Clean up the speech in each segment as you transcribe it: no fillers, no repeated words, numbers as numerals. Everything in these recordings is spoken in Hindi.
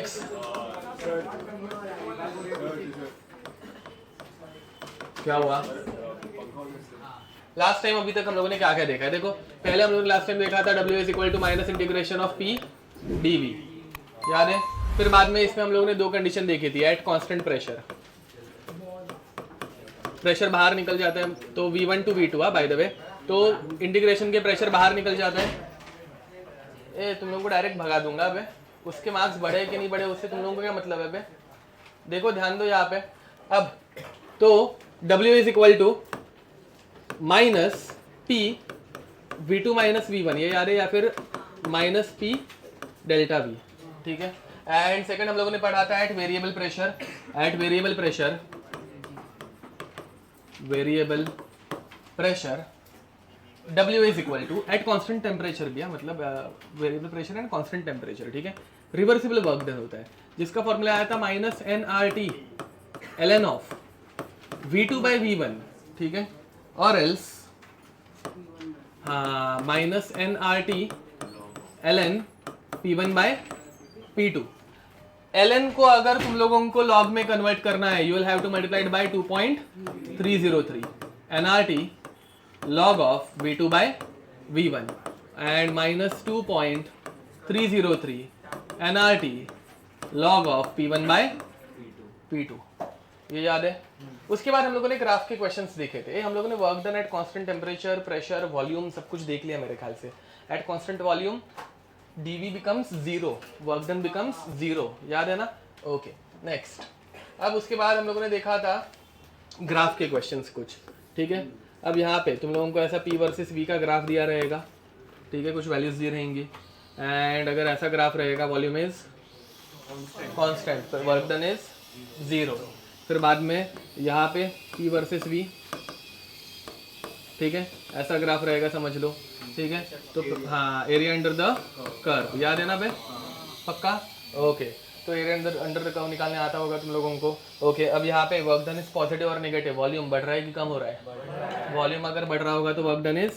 नेक्स्ट क्या हुआ लास्ट टाइम? अभी तक हम लोगों ने क्या क्या देखा है? देखो पहले हम लोगों ने लास्ट टाइम देखा था W is equal to minus integration of P dV, याद है? फिर बाद में इसमें हम लोगों ने दो कंडीशन देखी थी, एट कांस्टेंट प्रेशर, प्रेशर बाहर निकल जाता है तो V1 to V2 bye the वे, तो इंटीग्रेशन के प्रेशर बाहर निकल जाता है। ए तुम लोगों को डायरेक्ट भगा दूंगा अबे, उसके मार्क्स बढ़े कि नहीं बढ़े उससे तुम लोगों को क्या मतलब है अबे? देखो ध्यान दो यहाँ पे। अब तो W is equal to minus P V2 minus V1, ये याद है, या फिर माइनस P डेल्टा V, ठीक है। एंड सेकंड हम लोगों ने पढ़ा था at variable pressure, at variable pressure, variable pressure W is equal to at constant temperature भी, मतलब variable pressure and constant temperature, ठीक है। रिवर्सिबल वर्क डन होता है, जिसका फॉर्मूला आया था minus NRT ln of V2 by V1, ठीक है, और एल्स हाँ minus NRT ln P1 by P2। ln को अगर तुम लोगों को लॉग में कन्वर्ट करना है, you will have two multiplied by 2.303 NRT log of V2 by V1 and minus 2.303 NRT log of P1 by P2, ये याद है? उसके बाद हम लोगों ने ग्राफ के क्वेश्चंस देखे थे, हम लोगों ने work done at constant temperature, pressure, volume सब कुछ देख लिया मेरे ख्याल से। At constant volume dV becomes 0, work done becomes 0, याद है ना? Okay next. अब उसके बाद हम लोगों ने देखा था ग्राफ के क्वेश्चंस कुछ, ठीक है। अब यहाँ पे तुम लोगों को ऐसा P वर्सेस V का ग्राफ दिया रहेगा, ठीक है, कुछ वैल्यूज दी रहेंगी, एंड अगर ऐसा ग्राफ रहेगा volume is constant, work done is 0। फिर बाद में यहाँ पे P वर्सेस V, ठीक है, ऐसा ग्राफ रहेगा समझ लो, ठीक है। तो हाँ एरिया अंडर द कर्व, याद है ना बे? पक्का? ओके, तो एरिया अंडर द कर्व निकालने आता होगा तुम लोगों को। ओके, अब यहाँ पे वर्क डन इज पॉजिटिव और नेगेटिव, वॉल्यूम बढ़ रहा है कि कम हो रहा है? वॉल्यूम अगर बढ़ रहा होगा तो वर्क डन इज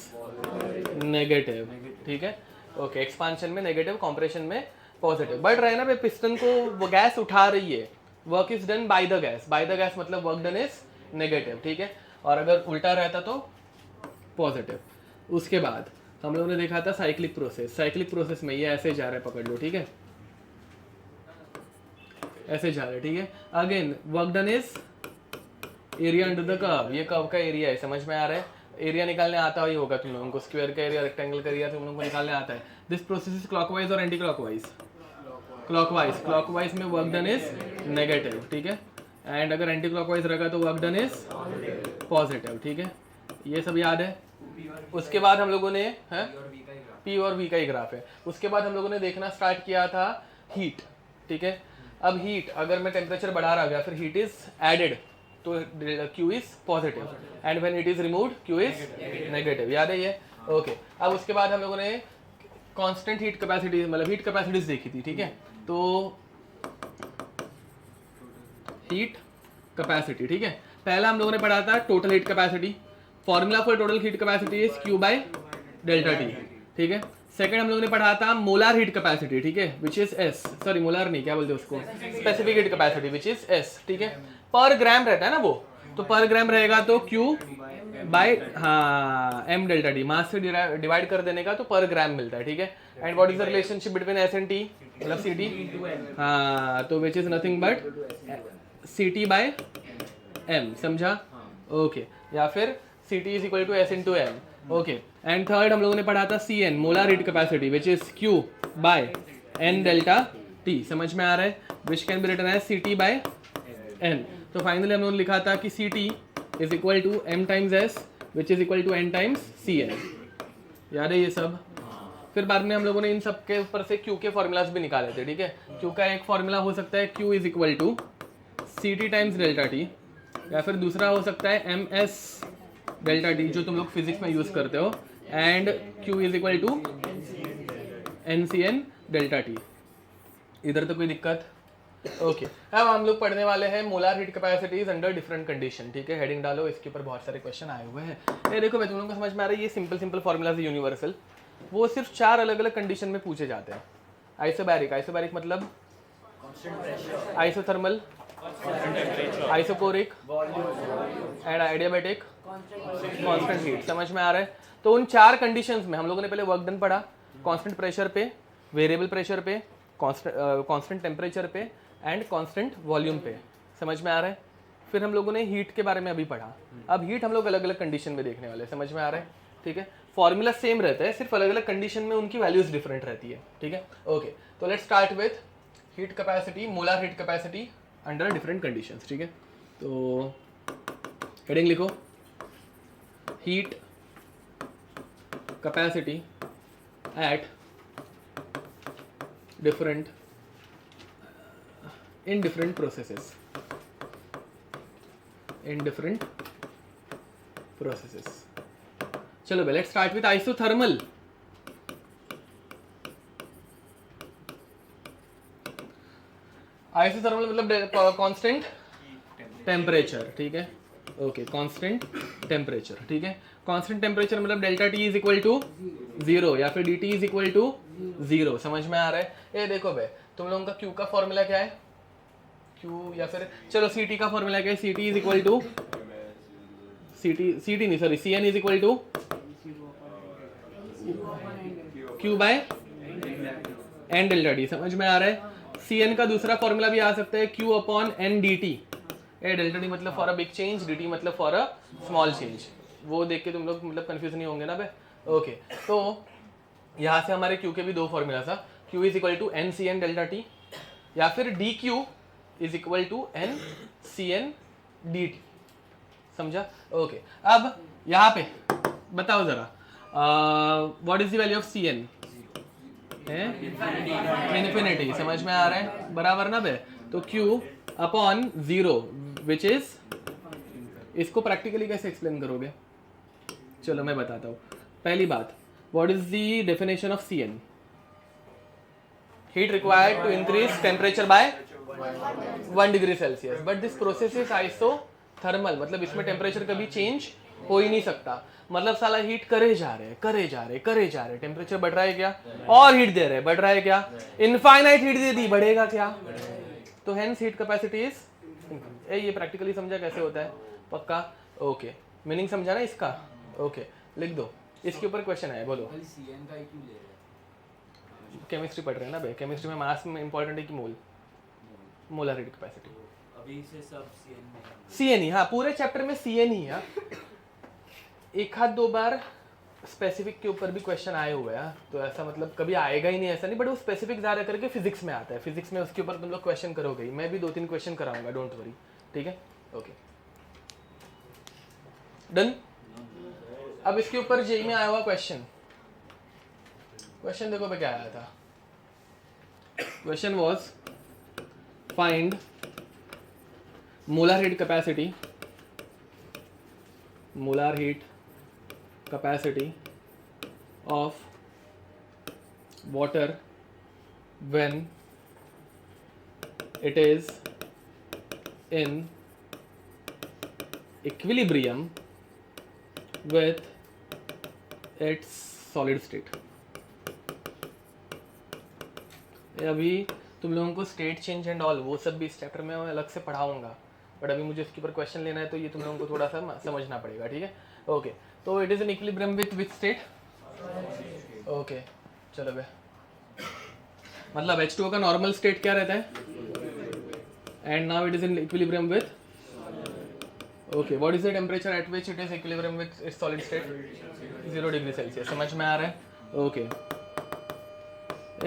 नेगेटिव, ठीक है। ओके, एक्सपांशन में नेगेटिव, कॉम्प्रेशन में पॉजिटिव। बढ़ रहा है ना भाई, पिस्टन को वो गैस उठा रही है, work is done by the gas, by the gas मतलब वर्क डन इज नेगेटिव, ठीक है। और अगर उल्टा रहता तो पॉजिटिव। उसके बाद हम लोगों ने देखा था साइक्लिक प्रोसेस, साइक्लिक प्रोसेस में ये ऐसे जा रहा है, पकड़ लो, ठीक है, ऐसे जा रहा है, ठीक है। Again work done is area under the curve, ये कर्व का एरिया है, समझ में आ रहा है? एरिया निकालने आता ही होगा तुम लोगों को, स्क्वायर का एरिया, रेक्टेंगल का एरिया तुम लोगों को निकालने आता है। दिस प्रोसेस इज क्लॉकवाइज और एंटी क्लॉकवाइज? क्लॉकवाइज, क्लॉकवाइज में वर्क डन इज नेगेटिव, ठीक है। एंड अगर एंटी क्लॉकवाइज रहेगा तो वर्क डन इज पॉजिटिव, ठीक है। ये सब याद है? उसके बाद हम लोगों ने P और V का ही ग्राफ है। उसके बाद हम लोगों ने देखना स्टार्ट किया था हीट, ठीक है। अब हीट अगर मैं टेम्परेचर बढ़ा रहा गया, फिर हीट इज एडेड तो Q is positive, and when it is removed Q is negative, याद है ये? ओके, अब उसके बाद हम लोगों ने कांस्टेंट हीट कैपेसिटी, मतलब हीट कैपेसिटीज देखी थी, ठीक है। तो हीट कैपेसिटी, ठीक है, पहला हम लोगों ने पढ़ा था total heat capacity, formula for total heat capacity is Q by delta T, ठीक है। सेकंड हम लोगों ने पढ़ा था मोलार हीट कैपेसिटी, ठीक है, which is S, sorry molar नहीं, क्या बोलते हैं उसको, specific heat capacity which is S, ठीक है। पर ग्राम रहता है ना वो, तो पर ग्राम रहेगा तो Q बाय हाँ M डेल्टा T, मास से डिवाइड कर देने का तो पर ग्राम मिलता है, ठीक है। And what is the relationship between S and T, मतलब CT, हाँ तो which is nothing but CT by M, समझा? ओके, या फिर CT is equal to S into M, okay. And third हम लोगों ने पढ़ा था CN, molar heat capacity which is Q by N delta T, समझ में आ रहा है? Which can be written as CT by N। तो फाइनली हम लोगों ने लिखा था कि CT is equal to M times S which is equal to N times CN, याद है ये सब? फिर बाद में हम लोगों ने इन सब के ऊपर से Q के फॉर्मूलाज भी निकाले थे, ठीक है। Q का एक फॉर्मूला हो सकता है Q is equal to CT times delta T, या फिर दूसरा हो सकता है MS डेल्टा T, जो तुम लोग फिजिक्स में यूज करते हो, and Q is equal to NCN delta T। इधर तो कोई दिक्कत? ओके, अब हम लोग पढ़ने वाले हैं molar heat capacities under different condition, ठीक है। हेडिंग डालो, इसके ऊपर बहुत सारे क्वेश्चन आए हुए हैं। ये देखो मैं तुम लोगों को समझ में आ रहा है, ये सिंपल सिंपल फॉर्मूलाज यूनिवर्सल, वो सिर्फ 4 अलग अलग कंडीशन में पूछे जाते हैं। आइसोबैरिक, आइसोबैरिक मतलब isothermal, isochoric and adiabatic constant heat. समझ में आ रहा है? तो उन 4 कंडीशंस में हम लोगों ने पहले वर्क डन पढ़ा, कांस्टेंट प्रेशर पे, वेरिएबल प्रेशर पे, कांस्टेंट टेम्परेचर पे एंड कांस्टेंट वॉल्यूम पे। समझ में आ रहा है? फिर हम लोगों ने हीट के बारे में अभी पढ़ा। अब हीट हम लोग अलग अलग कंडीशन में देखने वाले। समझ में आ रहा है? ठीक है, फॉर्मूला सेम रहता है, सिर्फ अलग अलग कंडीशन में उनकी वैल्यूज डिफरेंट रहती है। ठीक है, ओके। तो let's start with heat capacity, molar heat capacity under different conditions. ठीक है, तो हेडिंग लिखो, heat capacity at different in different processes, in different processes। चलो भाई, let's start with isothermal। isothermal मतलब constant temperature। ठीक है, ओके, constant temperature। ठीक है, constant temperature मतलब delta T is equal to 0 या फिर D T is equal to 0। समझ में आ रहा है? ये देखो भाई, तुम लोगों का Q का फॉर्मूला क्या है? Q या फिर चलो सी टी का फॉर्मूला क्या है? C T is equal to C T नहीं, sorry, C N is equal to Q by N delta T. समझ में आ रहा है? सी एन का दूसरा फॉर्मूला भी आ सकता है Q upon N D T. A delta T मतलब for a big change, D T मतलब फॉर अ स्मॉल चेंज। वो देख के तुम लोग मतलब कंफ्यूज नहीं होंगे ना बे? ओके, तो यहाँ से हमारे Q के भी 2 फॉर्मूला था, Q is equal to N C N delta T या फिर D Q is equal to N C N D T. समझा? ओके, अब यहाँ पे बताओ जरा, what is the value of C N? Infinity. समझ में आ रहा है? बराबर ना बे? तो Q अपॉन 0 विच इज, इसको प्रैक्टिकली कैसे एक्सप्लेन करोगे? चलो मैं बताता हूँ। पहली बात, what is the definition of C N? Heat required to increase temperature by 1 degree Celsius, but this process is isothermal. मतलब इसमें टेम्परेचर कभी चेंज हो ही नहीं सकता। मतलब साला हीट करे जा रहे, टेम्परेचर बढ़ रहा है क्या? और हीट दे रहे, बढ़ रहा है क्या? इनफाइनाइट हीट दे दी, बढ़ेगा क्या? तो हेंस हीट कैपेसिटी इज, ये प्रैक्टिकली समझा कैसे होता है? पक्का? ओके, मीनिंग समझा ना इसका? ओके, लिख दो। इसके ऊपर क्वेश्चन है, बोलो। केमिस्ट्री पढ़ रहे हैं ना भाई? केमिस्ट्री में मास में इंपॉर्टेंट है कि मोल? Molar heat capacity. अभी से सब सीएन ही, हाँ, पूरे चैप्टर में सीएन ही है। एक हाथ 2 बार स्पेसिफिक के ऊपर भी क्वेश्चन आए हुए हैं, तो ऐसा मतलब कभी आएगा ही नहीं ऐसा नहीं, बट वो स्पेसिफिक ज़्यादा करके फिजिक्स में आता है। फिजिक्स में उसके ऊपर तुम लोग क्वेश्चन करोगे ही, मैं भी 2-3 क्वेश्चन कराऊंगा, डोंट वरी। ठीक है, ओके, डन। अब इसके ऊपर जेई में आया हुआ क्वेश्चन देखो पे क्या आया था। Question was find molar heat capacity of water when it is in equilibrium with its solid state। अभी तुम लोगों को स्टेट चेंज एंड ऑल वो सब भी इस चैप्टर में मैं अलग से पढ़ाऊंगा, बट अभी मुझे इसके ऊपर क्वेश्चन लेना है, तो ये तुम लोगों को थोड़ा सा समझना पड़ेगा। ठीक है, ओके। तो it is in equilibrium with state. Okay, चलो बे, मतलब H2O का नॉर्मल स्टेट क्या रहता है? And now it is in equilibrium with, okay, what is the temperature at which it is equilibrium with its solid state? 0 degree Celsius. समझ में आ रहा है? ओके,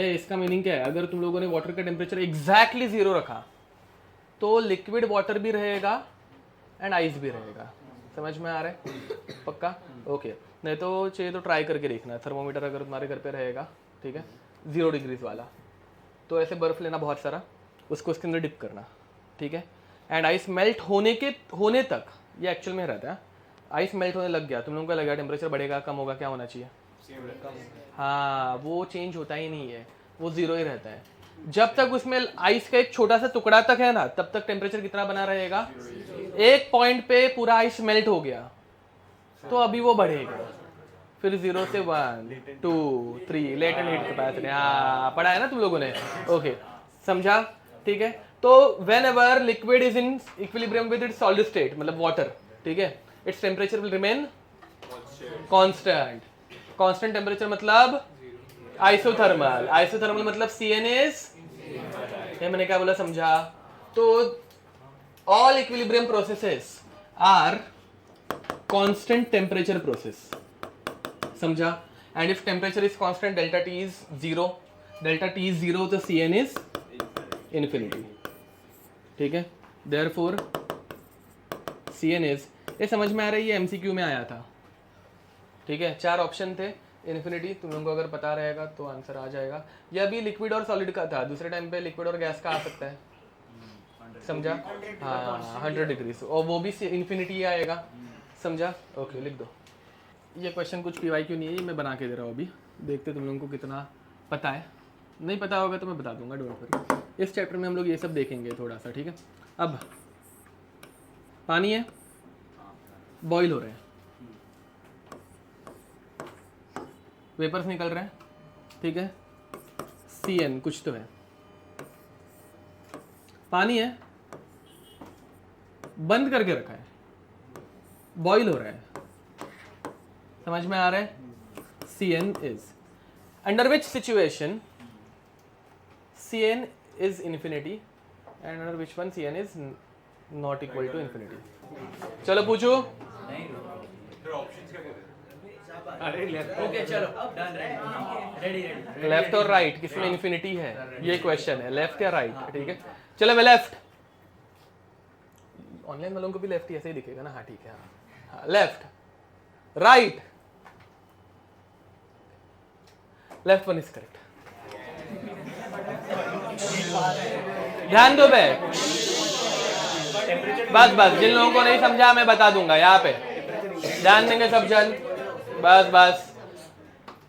इसका मीनिंग क्या है? अगर तुम लोगों ने वाटर का टेम्परेचर एग्जैक्टली 0 रखा तो लिक्विड वाटर भी रहेगा एंड आइस भी रहेगा। समझ में आ रहा है? पक्का? ओके, नहीं तो चाहिए तो ट्राई करके देखना, थर्मोमीटर अगर तुम्हारे घर पे रहेगा, ठीक है, 0 डिग्रीज वाला, तो ऐसे बर्फ़ लेना बहुत सारा, उसको उसके अंदर डिप करना, ठीक है, एंड आइस मेल्ट होने तक ये एक्चुअल में रहता है। आइस मेल्ट होने लग गया, तुम लोगों को लगा टेम्परेचर बढ़ेगा, कम होगा, क्या होना चाहिए? हाँ, वो चेंज होता ही नहीं है, वो 0 ही रहता है। जब तक उसमें आइस का एक छोटा सा टुकड़ा तक है ना, तब तक टेम्परेचर कितना बना रहेगा? एक पॉइंट पे पूरा आइस मेल्ट हो गया तो अभी वो बढ़ेगा, फिर 0 से 1 2 3 लेटेंट हीट कैपेसिटी। हाँ, पढ़ा है ना तुम लोगों ने? ओके, समझा? ठीक है। तो whenever liquid is in equilibrium with its solid state, मतलब वाटर, ठीक है, its temperature will remain constant. Constant temperature मतलब आइसोथर्मल, आइसोथर्मल मतलब Cn इज, ये मैंने क्या बोला समझा? तो all equilibrium processes are constant temperature process, समझा? And if temperature is constant, delta T is zero, delta T is zero तो Cn इज इन्फिनिटी, ठीक है। देयरफॉर Cn इज, ये समझ में आ रही है, MCQ में आया था, ठीक है। 4 ऑप्शन थे, इन्फिनिटी, तुम लोगों को अगर पता रहेगा तो आंसर आ जाएगा। यह भी लिक्विड और सॉलिड का था, दूसरे टाइम पे लिक्विड और गैस का आ सकता है, समझा? हाँ 100 डिग्री, और वो भी इन्फिनिटी आएगा, समझा? ओके लिख दो। ये क्वेश्चन कुछ PYQ नहीं है, ये मैं बना के दे रहा हूँ अभी, देखते तुम लोगों को कितना पता है। नहीं पता होगा तो मैं बता दूंगा, डोंट वरी। इस चैप्टर में हम लोग ये सब देखेंगे थोड़ा सा, ठीक है। अब पानी है, बॉईल हो रहे हैं, वेपर्स निकल रहे हैं, ठीक है, Cn कुछ तो है, पानी है, बंद करके रखा है, बॉईल हो रहा है, समझ में आ रहा है? Cn is, under which situation Cn is infinity and under which one Cn is not equal to infinity? चलो पूछो। ओके चलो डन, रेडी रेडी। लेफ्ट और राइट किसमें इन्फिनिटी है, ये क्वेश्चन है, लेफ्ट या राइट, ठीक है। चलो मैं लेफ्ट, ऑनलाइन वालों को भी लेफ्ट ही ऐसे ही दिखेगा ना, हाँ ठीक है, हाँ left, right, left one is correct. ध्यान दो बे, बस बस, जिन लोगों को नहीं समझा मैं बता दूंगा, यहाँ पे ध्यान देंगे सब जन, बस बस।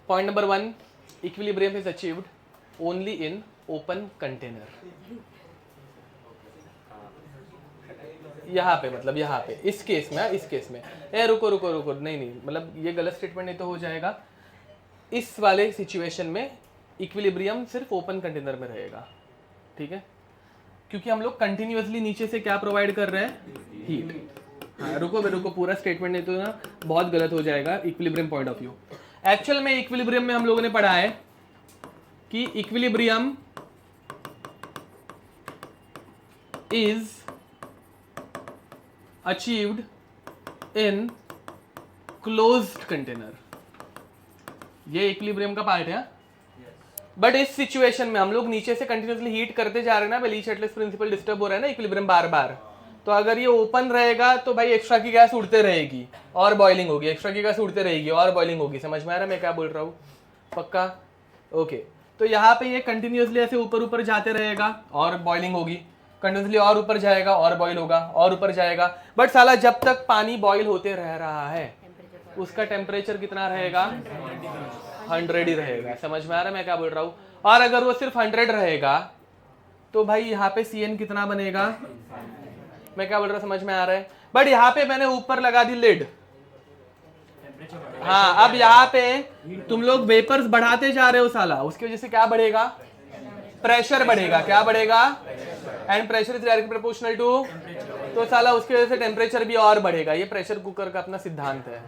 Point number 1, equilibrium is achieved only in open container. यहाँ पे मतलब यहाँ पे इस केस में, इस केस में रुको रुको रुको, नहीं मतलब ये गलत स्टेटमेंट नहीं तो हो जाएगा। इस वाले सिचुएशन में इक्विलिब्रियम सिर्फ ओपन कंटेनर में रहेगा, ठीक है, क्योंकि हम लोग कंटिन्यूअसली नीचे से क्या प्रोवाइड कर रहे हैं, हीट। हाँ रुको, पूरा स्टेटमेंट नहीं तो ना बहुत गलत हो जाएगा equilibrium point of view. Actual में इक्विलिब्रियम में हम लोगों ने पढ़ा है कि equilibrium is achieved in closed container, ये इक्विलिब्रियम का पार्ट है। बट इस सिचुएशन में हम लोग नीचे से कंटिन्यूअसली हीट करते जा रहे हैं ना, लीच-एटलेस प्रिंसिपल डिस्टर्ब हो रहा है ना इक्विलिब्रियम बार बार, तो अगर ये ओपन रहेगा तो भाई एक्स्ट्रा की गैस उड़ते रहेगी और बॉइलिंग होगी, एक्स्ट्रा की गैस उड़ते रहेगी और बॉइलिंग होगी। समझ में आ रहा है मैं क्या बोल रहा हूँ? पक्का? ओके। तो यहाँ पे ये कंटिन्यूअसली ऐसे ऊपर ऊपर जाते रहेगा और बॉइलिंग होगी, कंटिन्यूअसली और ऊपर जाएगा और बॉइल होगा और ऊपर जाएगा। बट साला जब तक पानी बॉइल होते रह रहा है उसका टेम्परेचर कितना रहेगा? 100 ही रहेगा। समझ में आ रहा है मैं क्या बोल रहा हूँ? और अगर वो सिर्फ 100 रहेगा तो भाई यहाँ पे Cn कितना बनेगा? मैं क्या बोल रहा हूँ समझ में आ रहा है? बट यहाँ पे मैंने ऊपर लगा दी लिड। हाँ, अब यहाँ पे तुम लोग वेपर्स बढ़ाते जा रहे हो साला, उसकी वजह से क्या बढ़ेगा? प्रेशर बढ़ेगा। क्या बढ़ेगा? And pressure is directly proportional to, तो साला उसकी वजह से टेम्परेचर भी और बढ़ेगा। ये प्रेशर कुकर का अपना सिद्धांत है,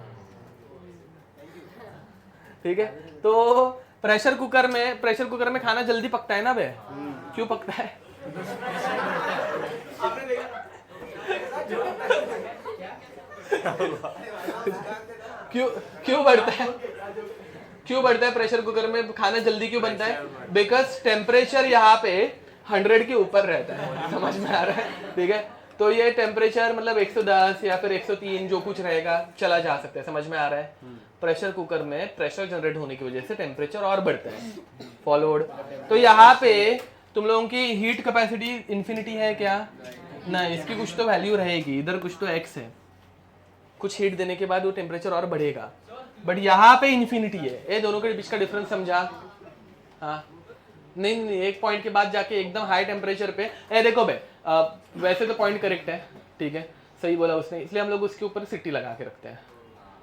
ठीक है? तो प्रेशर कुकर में खाना जल्दी पकता है ना बे? क्यों पकता है? क्यों बढ़ता है? क्यों बढ़ता है प्रेशर कुकर में खाना जल्दी क्यों बनता है? बिकॉज टेम्परेचर यहाँ पे 100 के ऊपर रहता है। समझ में आ रहा है? ठीक है, तो ये टेम्परेचर मतलब 110 या फिर 103 जो कुछ रहेगा चला जा सकता है। समझ में आ रहा है? प्रेशर कुकर में प्रेशर जनरेट होने की वजह से टेम्परेचर और बढ़ता है। फॉलोड। तो यहाँ पे तुम लोगों की हीट कैपेसिटी इन्फिनिटी है क्या? ना, इसकी कुछ तो वैल्यू रहेगी, इधर कुछ तो एक्स है, कुछ हीट देने के बाद वो टेम्परेचर और बढ़ेगा। बट यहाँ पे इन्फिनिटी है। ये दोनों के बीच का डिफरेंस समझा? हाँ, नहीं, एक पॉइंट के बाद जाके एकदम हाई टेम्परेचर पे देखो बे, वैसे तो पॉइंट करेक्ट है, ठीक है, सही बोला उसने, इसलिए हम लोग उसके ऊपर सिट्टी लगा के रखते हैं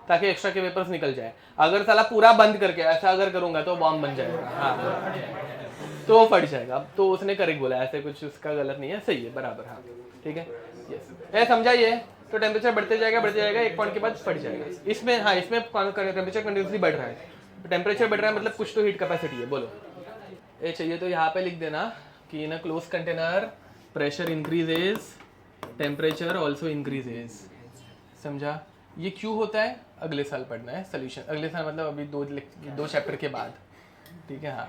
ताकि एक्स्ट्रा के वेपर्स निकल जाए। अगर साला पूरा बंद करके ऐसा अगर करूंगा तो बॉम्ब बन जाएगा। हाँ तो वो फट जाएगा। अब तो उसने करेक्ट बोला, ऐसे कुछ उसका गलत नहीं है, सही है, बराबर। हाँ ठीक है, यस, ये समझा ये। तो टेम्परेचर बढ़ते जाएगा, एक पॉइंट के बाद फट जाएगा। इसमें हाँ, इसमें टेम्परेचर कंटिन्यूसली बढ़ रहा है, तो टेम्परेचर बढ़ रहा है मतलब कुछ तो हीट कैपेसिटी है। बोलो ये चाहिए तो यहाँ पे लिख देना कि in a close container pressure increases, temperature also increases. समझा? ये क्यों होता है अगले साल पढ़ना है सोल्यूशन, अगले साल मतलब अभी दो चैप्टर के बाद, ठीक है। हाँ,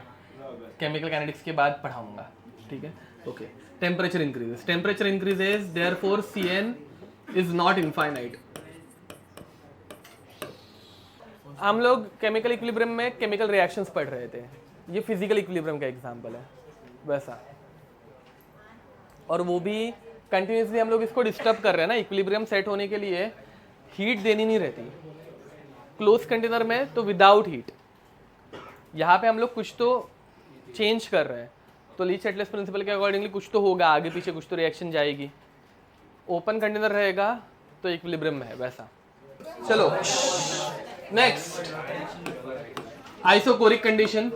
केमिकल काइनेटिक्स के बाद पढ़ाऊंगा, ठीक है। Okay, temperature increases therefore Cn is not infinite. हम लोग केमिकल इक्विलिब्रियम में केमिकल रिएक्शंस पढ़ रहे थे, ये फिजिकल इक्विलिब्रियम का एग्जांपल है वैसा, और वो भी कंटिन्यूसली हम लोग इसको डिस्टर्ब कर रहे हैं ना। इक्विलिब्रियम सेट होने के लिए हीट देनी नहीं रहती क्लोज कंटेनर में, तो विदाउट हीट। यहाँ पे हम लोग कुछ तो चेंज कर रहे हैं, तो लीच-सेटलेस प्रिंसिपल के अकॉर्डिंगली कुछ तो होगा, आगे पीछे कुछ तो रिएक्शन जाएगी। ओपन कंटेनर रहेगा तो इक्विलिब्रियम में है वैसा। चलो next, isochoric condition.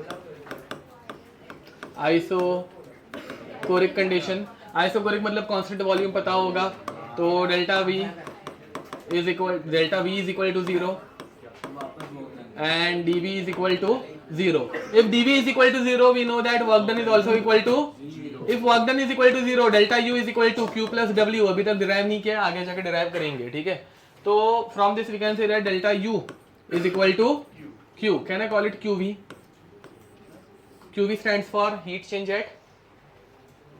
Isochoric condition, isochoric मतलब कांस्टेंट वॉल्यूम पता होगा, तो delta V is equal to 0 and dV is equal to 0. If dV is equal to 0, we know that work done is also equal to 0. If work done is equal to 0, delta U is equal to Q plus W. अभी तक डिराइव नहीं किया, आगे जाके डिराइव करेंगे, ठीक है। तो from this we can say that delta U is equal to Q. Can I call it QV? QV stands for heat change at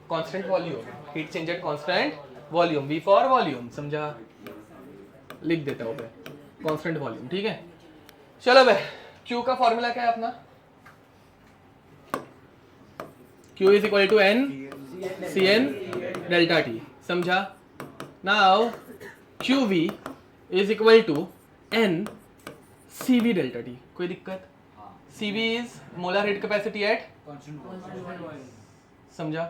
constant volume. Heat change at constant volume. V for volume. समझा? लिख देता हूँ मैं, constant volume, ठीक है। चलो भाई, Q का फॉर्मूला क्या है अपना? Q is equal to N Cn delta T। समझा? Now QV is equal to N CV delta T। कोई दिक्कत? CV is molar heat capacity at, समझा?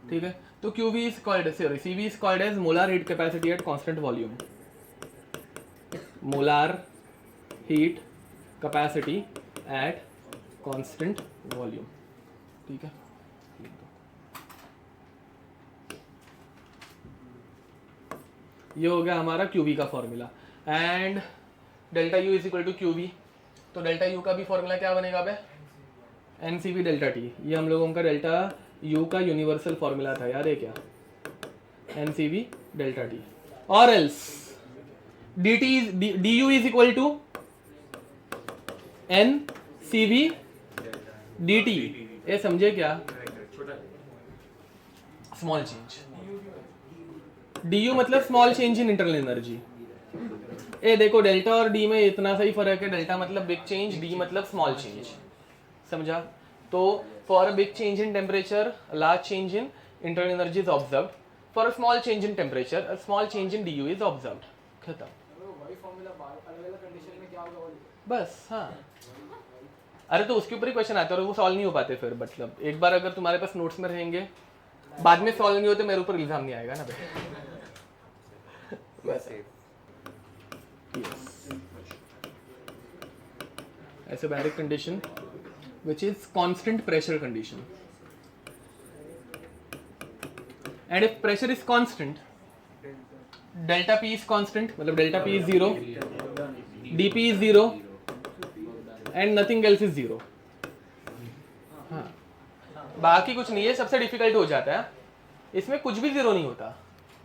ठीक है, तो QV is called, sorry, CV is called as molar heat capacity at constant volume। molar heat capacity at constant volume, ठीक है। ये हो गया हमारा QV का formula. And delta U is equal to QV, तो डेल्टा U का भी फॉर्मूला क्या बनेगा बे? NCV delta T। ये हम लोगों का डेल्टा U का यूनिवर्सल फॉर्मूला था, याद है क्या? NCV delta T। और else DU is equal to NCV DT। ये समझे क्या? Small change. DU मतलब small change in internal energy. ए देखो, डेल्टा और D में इतना सही फर्क है, डेल्टा मतलब बिग चेंज, D मतलब स्मॉल चेंज, समझा? तो for a big change in temperature, large change in internal energy is observed. For a small change in temperature, a small change in DU is observed. खत्म, बस। हाँ, अरे तो उसके ऊपर ही क्वेश्चन आते हैं और वो सॉल्व नहीं हो पाते फिर। मतलब एक बार अगर तुम्हारे पास नोट्स में रहेंगे, बाद में सॉल्व नहीं होते, मेरे ऊपर इल्जाम नहीं आएगा ना वैसे। Isobaric condition, which is constant pressure condition, and if pressure is constant, delta P is constant, मतलब delta P is 0, dP is 0, and nothing else is 0। हाँ, बाकी कुछ नहीं है, सबसे डिफिकल्ट हो जाता है, इसमें कुछ भी 0 नहीं होता,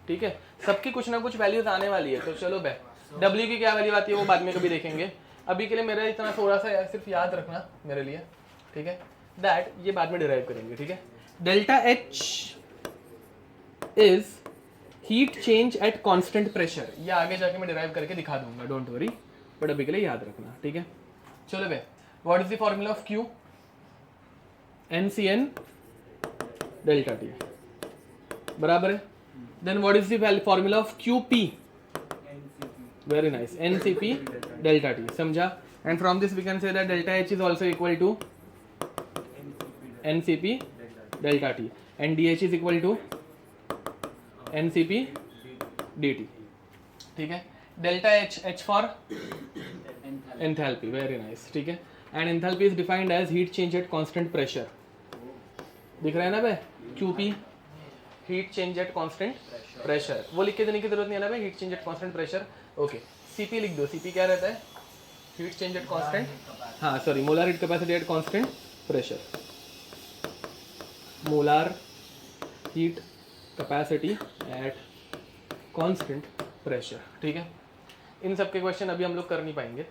ठीक है। सबकी कुछ ना कुछ वैल्यूज आने वाली है। तो चलो बे, W की क्या वैल्यू आती है वो बाद में कभी देखेंगे। अभी के लिए मेरा इतना थोड़ा सा सिर्फ याद रखना मेरे लिए, ठीक है, दैट ये बाद में डिराइव करेंगे, ठीक है। Delta H is heat change at constant pressure, ये आगे जाके मैं डिराइव करके दिखा दूंगा, डोंट वरी, बट अभी के लिए याद रखना, ठीक है। चलो बे, what is the formula of Q? NCN delta T, बराबर है। Then what is the formula of QP? Very nice, NCP delta T, समझा? And from this we can say that delta H is also equal to NCP delta T, and DH is equal to NCP DT, ठीक है। delta H for enthalpy, very nice, ठीक है। And enthalpy is defined as heat change at constant pressure, दिख रहा है ना भाई, QP heat change at constant pressure, वो लिख के देने की जरूरत नहीं है ना भाई, heat change at constant pressure. Okay, CP लिख दो, CP क्या रहता है, हीट चेंज एट कांस्टेंट, हाँ sorry, molar heat capacity eight constant pressure, molar heat capacity eight constant pressure, ठीक है। इन सब के क्वेश्चन अभी हम लोग कर नहीं पाएंगे,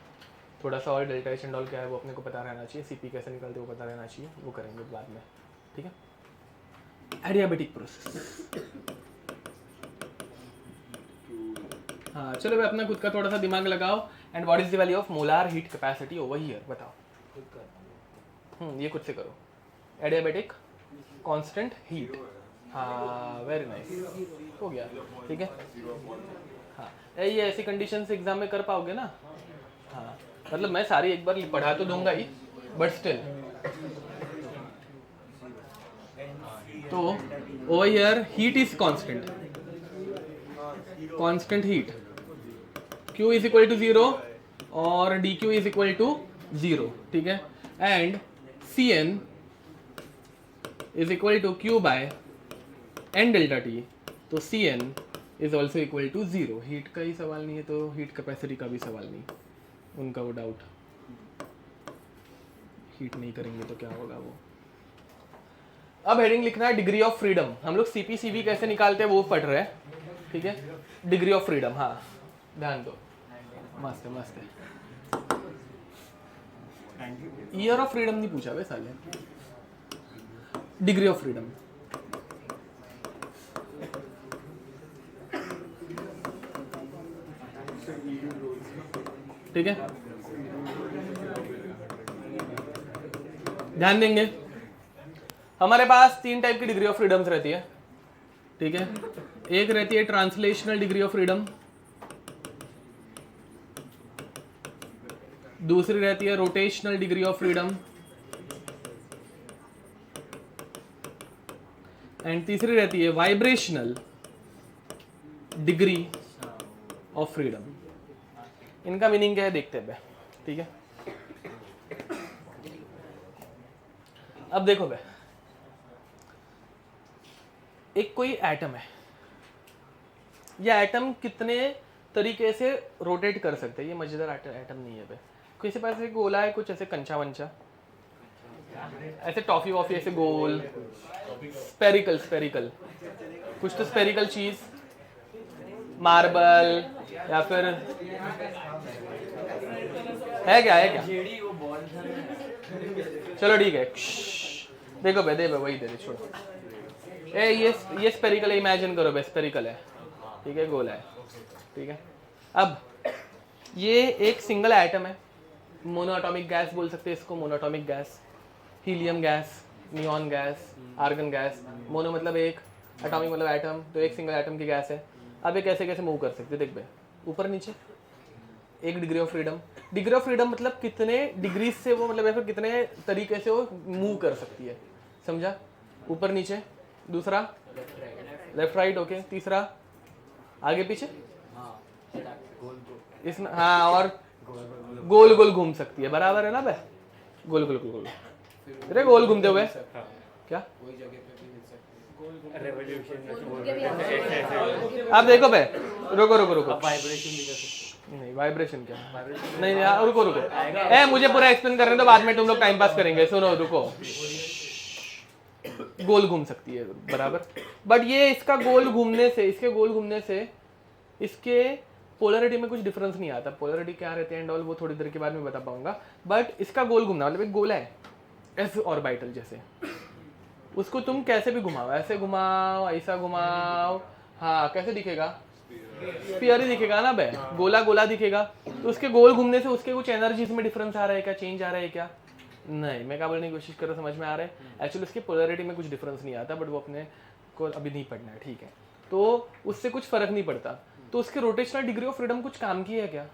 थोड़ा सा और डेल्टा एच एंड ऑल क्या है वो अपने को पता रहना चाहिए, CP कैसे निकलते वो पता रहना चाहिए, वो करेंगे बाद में, ठीक है। एडियाबेटिक प्रोसेस, हाँ चलो भाई अपना खुद का थोड़ा सा दिमाग लगाओ। And what is the value of molar heat capacity over here, बताओ। ये खुद से करो, एडियाबेटिक कांस्टेंट हीट, हाँ वेरी नाइस, हो गया, ठीक है। हाँ ये ऐसी कंडीशन से एग्जाम में कर पाओगे ना, हाँ मतलब मैं सारी एक बार पढ़ा तो दूंगा ही, बट स्टिल। तो over here heat is constant, constant heat, Q is equal to 0 और dQ इज इक्वल टू 0, ठीक है। And Cn is equal to Q by n delta T, तो Cn is also equal to 0। Heat का ही सवाल नहीं है तो हीट कैपेसिटी का भी सवाल नहीं, उनका वो डाउट, हीट नहीं करेंगे तो क्या होगा वो। अब हेडिंग लिखना है डिग्री ऑफ फ्रीडम, हम लोग CP CV कैसे निकालते हैं वो पढ़ रहे हैं, ठीक है। डिग्री ऑफ फ्रीडम, हाँ ध्यान दो, मस्त है मस्त है। ईयर ऑफ फ्रीडम नहीं पूछा भाई साले, डिग्री ऑफ फ्रीडम, ठीक है। ध्यान देंगे, हमारे पास 3 टाइप की डिग्री ऑफ फ्रीडम्स रहती है, ठीक है। एक रहती है ट्रांसलेशनल डिग्री ऑफ फ्रीडम, दूसरी रहती है rotational degree of freedom, and तीसरी रहती है वाइब्रेशनल डिग्री ऑफ फ्रीडम। इनका मीनिंग क्या है देखते हैं, ठीक है। अब देखो बे, एक कोई एटम है, यह एटम कितने तरीके से रोटेट कर सकते हैं, ये मजेदार एटम नहीं है बे। किसी पास ऐसे गोला है, कुछ ऐसे कंचा वंचा, ऐसे टॉफी वॉफी ऐसे गोल, स्पेरिकल स्पेरिकल, कुछ तो स्पेरिकल चीज, मार्बल या फिर है क्या, है क्या, चलो ठीक है। देखो बे, दे बे, वही दे दे, छोड़ो। ये स्पेरिकल है, इमेजिन करो बे, स्पेरिकल है, ठीक है, गोला है, ठीक है। अब ये एक सिंगल एटम है, मोनोएटॉमिक गैस बोल सकते हैं इसको, monoatomic gas, helium gas, neon gas, argon gas. Mono मतलब एक, एटॉमिक मतलब एटम, तो एक सिंगल एटम की गैस है। अब ये कैसे कैसे मूव कर सकते, देख बे, ऊपर नीचे, एक degree of freedom. Degree of freedom मतलब कितने डिग्री से वो, मतलब या फिर कितने तरीके से वो मूव कर सकती है, समझा, ऊपर नीचे। दूसरा लेफ्ट राइट, ओके। तीसरा आगे पीछे, इसमें हाँ, और गोल गोल घूम सकती है, बराबर है ना बे, गोल गोल गोल गोल, अरे गोल घूमते हुए क्या, अब देखो बे, रुको रुको रुको, नहीं वाइब्रेशन क्या, नहीं नहीं रुको रुको, मुझे पूरा एक्सप्लेन करने दो, बाद में तुम लोग टाइम पास करेंगे, सुनो रुको। गोल घूम सकती है, बराबर, बट ये इसका गोल घूमने से, इसके गोल घूमने से इसके पोलरिटी में कुछ डिफरेंस नहीं आता। पोलरिटी क्या रहते हैं एंड ऑल वो थोड़ी देर के बाद में बता पाऊंगा, बट इसका गोल घूमना मतलब एक गोला है एस ऑर्बिटल जैसे, उसको तुम कैसे भी घुमाओ, ऐसे घुमाओ, ऐसा घुमाओ, हाँ कैसे दिखेगा, स्फीयर ही दिखेगा ना बे, गोला गोला दिखेगा। तो उसके गोल घूमने से उसके कुछ एनर्जीज में डिफरेंस आ रहा है क्या, चेंज आ रहा है क्या, नहीं। मैं क्या बोलने की कोशिश कर रहा हूँ, समझ में आ रहा है। एक्चुअली उसकी पोलरिटी में कुछ डिफरेंस नहीं आता, बट वो अपने को अभी नहीं पढ़ना है, ठीक है। तो उससे कुछ फर्क नहीं पड़ता। तो उसके रोटेशनल डिग्री ऑफ फ्रीडम कुछ काम की है क्या,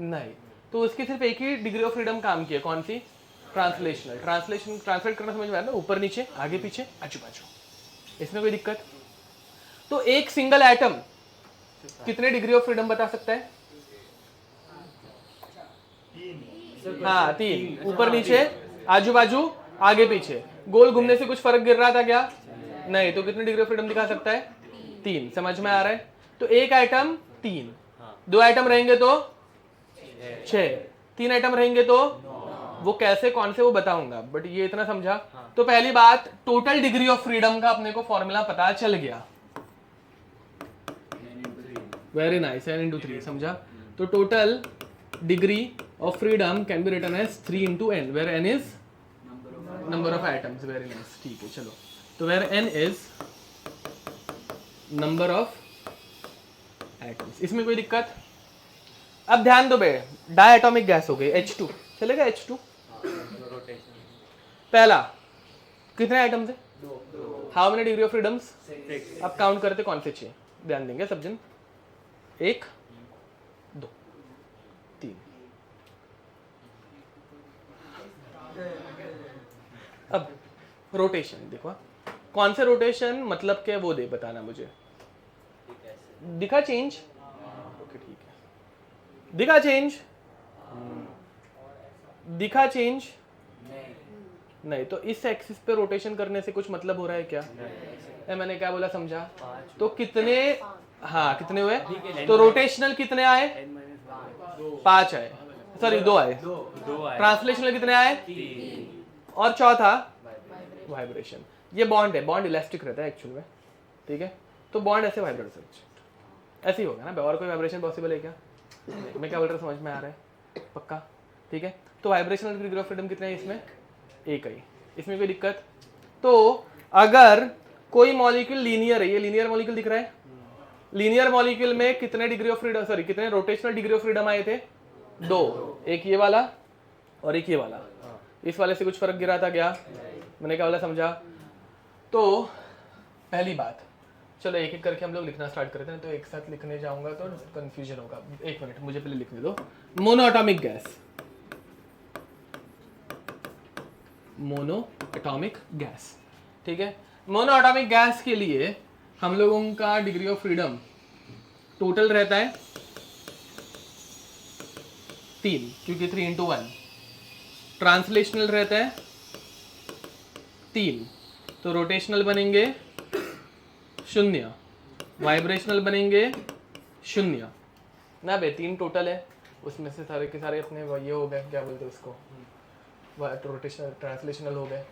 नहीं। तो उसकी सिर्फ एक ही डिग्री ऑफ फ्रीडम काम की है, कौन सी, ट्रांसलेशनल। ट्रांसलेशन, ट्रांसलेट करना समझ में आया ना, ऊपर नीचे, आगे पीछे, आजू बाजू, इसमें कोई दिक्कत। तो एक सिंगल एटम कितने डिग्री ऑफ फ्रीडम बता सकता है, हाँ 3, ऊपर नीचे, आजू बाजू, आगे पीछे, गोल घूमने से कुछ फर्क गिर रहा था क्या? नहीं, तो कितनी डिग्री ऑफ फ्रीडम दिखा सकता है? 3। समझ में आ रहा है? तो एक आइटम 3, 2 आइटम रहेंगे तो 6, 3 आइटम रहेंगे तो वो कैसे कौन से वो बताऊंगा, बट ये इतना समझा। तो पहली बात, टोटल डिग्री ऑफ फ्रीडम का अपने को फॉर्मूला पता चल गया। वेरी नाइस, n into 3, समझा? तो total degree of freedom can be written as 3 into n, where n is number of atoms. Very nice, ठीक है, चलो। तो where n is number of atoms, इसमें कोई दिक्कत? अब ध्यान दो बे, डायटोमिक गैस हो गई H2, चलेगा H2। पहला, कितने आइटम्स है? How many degree of freedoms? अब काउंट करते कौन से 6, ध्यान देंगे सब जन। 1 2 3। अब रोटेशन देखो, कौन से रोटेशन मतलब क्या वो दे बताना मुझे। दिखा चेंज? ओके ठीक है, दिखा चेंज? दिखा चेंज? नहीं, तो इस एक्सिस पे रोटेशन करने से कुछ मतलब हो रहा है क्या? मैंने क्या बोला समझा? तो कितने, हाँ कितने हुए? तो रोटेशनल कितने आए? 5 आए, सॉरी 2 आए। ट्रांसलेशनल कितने आए? 3। और चौथा वाइब्रेशन। ये बॉन्ड है, बॉन्ड इलास्टिक रहता है एक्चुअल में, ठीक है? तो बॉन्ड ऐसे वाइब्रेट हो सकता है, ऐसे ही होगा ना। और कोई वाइब्रेशन पॉसिबल है क्या? मैं क्या बोल रहा हूँ समझ में आ रहा है? पक्का, ठीक है? तो वाइब्रेशनल डिग्री ऑफ फ्रीडम कितने हैं इसमें? एक ही। इसमें कोई दिक्कत? तो अगर कोई मॉलिक्यूल लीनियर है, ये लीनियर मॉलिक्यूल दिख रहा है, लीनियर मॉलिक्यूल में कितने डिग्री ऑफ फ्रीडम, सॉरी कितने रोटेशनल डिग्री ऑफ फ्रीडम आए थे? 2, एक ये वाला और एक ये वाला। इस वाले से कुछ फर्क गिरा था क्या? मैंने क्या बोला समझा? तो पहली बात, चलो एक एक करके हम लोग लिखना स्टार्ट करते हैं। तो एक साथ लिखने जाऊंगा तो कंफ्यूजन होगा। एक मिनट, मुझे पहले लिखने दो। मोनोएटॉमिक गैस, मोनोएटॉमिक गैस, ठीक है? मोनोएटॉमिक गैस के लिए हम लोगों का डिग्री ऑफ फ्रीडम टोटल रहता है 3, क्योंकि 3 into 1। ट्रांसलेशनल रहता है 3, तो रोटेशनल बनेंगे 0, वाइब्रेशनल बनेंगे 0 ना बे। 3 टोटल है, उसमें से सारे के सारे अपने ये हो गए, क्या बोलते हैं उसको, रोटेशनल ट्रांसलेशनल हो गए।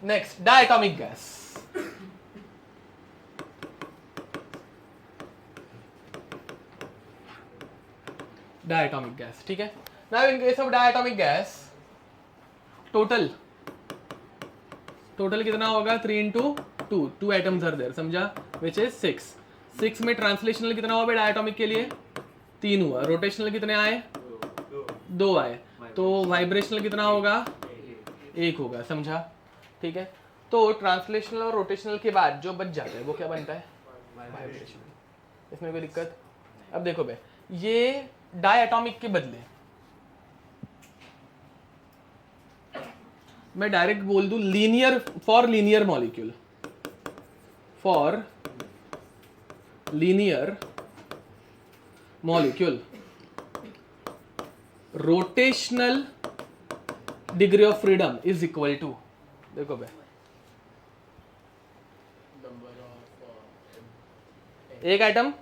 Next, diatomic gas. Diatomic gas, ठीक है? Now in case of diatomic gas, total कितना होगा? 3 into 2, 2 एटम्स आर देयर, समझा? Which is 6। 6 में ट्रांसलेशनल कितना हुआ डायटोमिक के लिए? 3 हुआ। रोटेशनल कितने आए? 2 आए। तो वाइब्रेशनल कितना होगा? 1 होगा, समझा? ठीक है? तो ट्रांसलेशनल और रोटेशनल के बाद जो बच जाता है वो क्या बनता है? वाइब्रेशनल। इसमें कोई दिक्कत? अब देखो बे, ये डायटोमिक के बदले मैं डायरेक्ट बोल दूं linear, for linear molecule, for linear molecule rotational degree of freedom is equal to, देखो भाई, एक आइटम,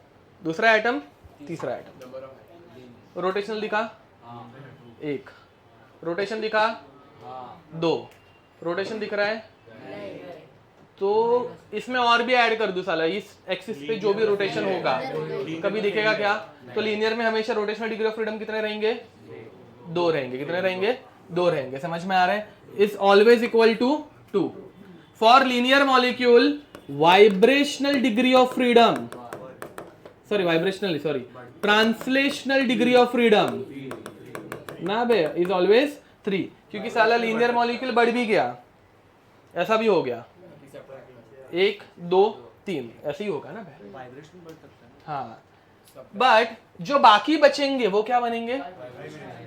दूसरा आइटम, तीसरा आइटम। रोटेशनल दिखा 1, रोटेशन दिखा 2, रोटेशन दिख रहा है? तो इसमें और भी ऐड कर दूं साला, इस एक्सिस पे जो भी रोटेशन होगा कभी दिखेगा क्या? तो लीनियर में हमेशा रोटेशनल डिग्री ऑफ फ्रीडम कितने रहेंगे? 2 रहेंगे। कितने रहेंगे? 2 रहेंगे। समझ में आ रहा है? Is always equal to 2। For linear molecule vibrational degree of freedom, sorry vibrational, sorry translational degree of freedom ना बे, इज ऑलवेज 3, क्योंकि साला लीनियर मॉलिक्यूल बढ़ भी गया, ऐसा भी हो गया, 1 2 3 ऐसे ही होगा ना बे, वाइब्रेशन बढ़ सकता है। हाँ, बट जो बाकी बचेंगे वो क्या बनेंगे?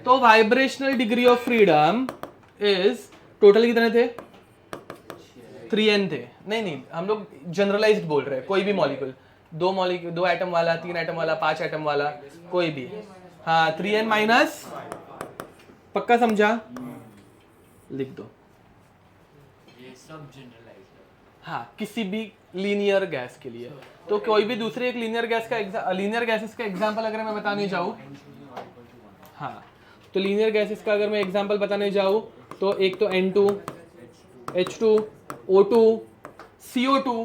तो vibrational degree of freedom is, total कितने थे? 3n थे। नहीं, हम लोग जनरलाइज्ड बोल रहे हैं, कोई भी मॉलिक्यूल, 2 एटम वाला, 3 एटम वाला, 5 एटम वाला, कोई भी। हाँ, 3n माइनस, पक्का समझा? लिख दो सब जनरलाइज हाँ, किसी भी लीनियर गैस के लिए। तो कोई भी दूसरे एक लीनियर गैसेस का एग्जांपल अगर मैं बताने जाऊँ, हाँ, तो लीनियर गैसेस का अगर मैं एग्जांपल बताने जाऊँ तो एक तो N2, H2, O2, CO2,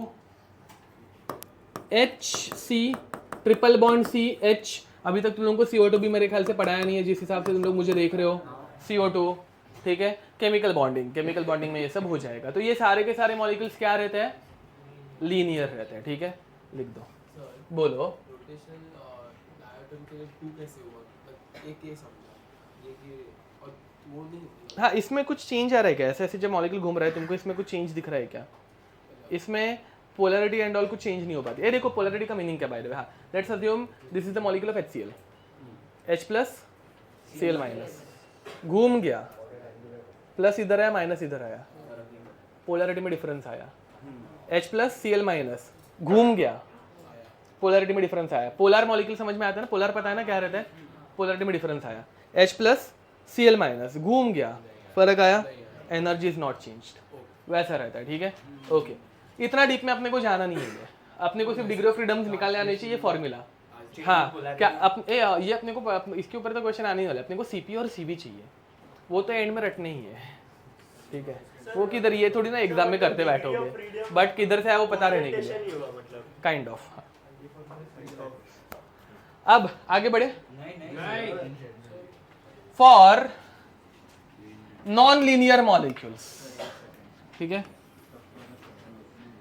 HC, triple bond CH। अभी तक तुम लोगों को CO2 भी मेरे ख्याल से पढ़ाया नहीं है, जिस हिसाब से तुम लोग मुझे देख रहे हो। CO2, ठीक है। केमिकल बॉन्डिंग में ये सब हो जाएगा। तो ये सारे के सारे मॉलिक्यूल्स क्या रहते हैं? लीनियर रहते हैं, ठीक है। लिख दो, बोलो। रोटेशनल डायटोम के लिए 2 कैसे हुआ? मतलब एक ये समझा, ये कि और वो नहीं होती। हाँ, इसमें कुछ चेंज आ रहा है क्या? ऐसे ऐसे जब मॉलिक्यूल घूम रहा है तुमको इसमें कुछ चेंज दिख रहा है क्या? इसमें पोलैरिटी एंड ऑल कुछ चेंज नहीं हो पाती। ये देखो पोलैरिटी का मीनिंग क्या बाय द वे। हाँ, let's assume this is the molecule of HCl, H+ Cl-, घूम गया, प्लस इधर आया माइनस इधर आया, पोलैरिटी में डिफरेंस आया। H+ Cl-, घूम गया, पोलैरिटी में डिफरेंस आया। पोलर मॉलिक्यूल समझ में आता है ना? पोलर पता है ना क्या रहता है? पोलैरिटी में डिफरेंस आया। H+ Cl-, घूम गया, फर्क आया, एनर्जी इज नॉट चेंज्ड, वैसा रहता है, ठीक है। ओके, इतना डीप में अपने को जाना नहीं है, अपने को सिर्फ डिग्री ऑफ फ्रीडम निकालने आने चाहिए, फॉर्मूला। हाँ, क्या ये अपने को इसके ऊपर तो क्वेश्चन आने ही वाला है। अपने को CP और CV चाहिए, वो तो एंड में रटने ही है, ठीक है। वो किधर, ये थोड़ी ना एग्जाम में करते बैठोगे, बट किधर से आया वो पता रहने के लिए, काइंड ऑफ। अब आगे बढ़े। फॉर नॉन लीनियर मॉलिक्यूल्स, ठीक है,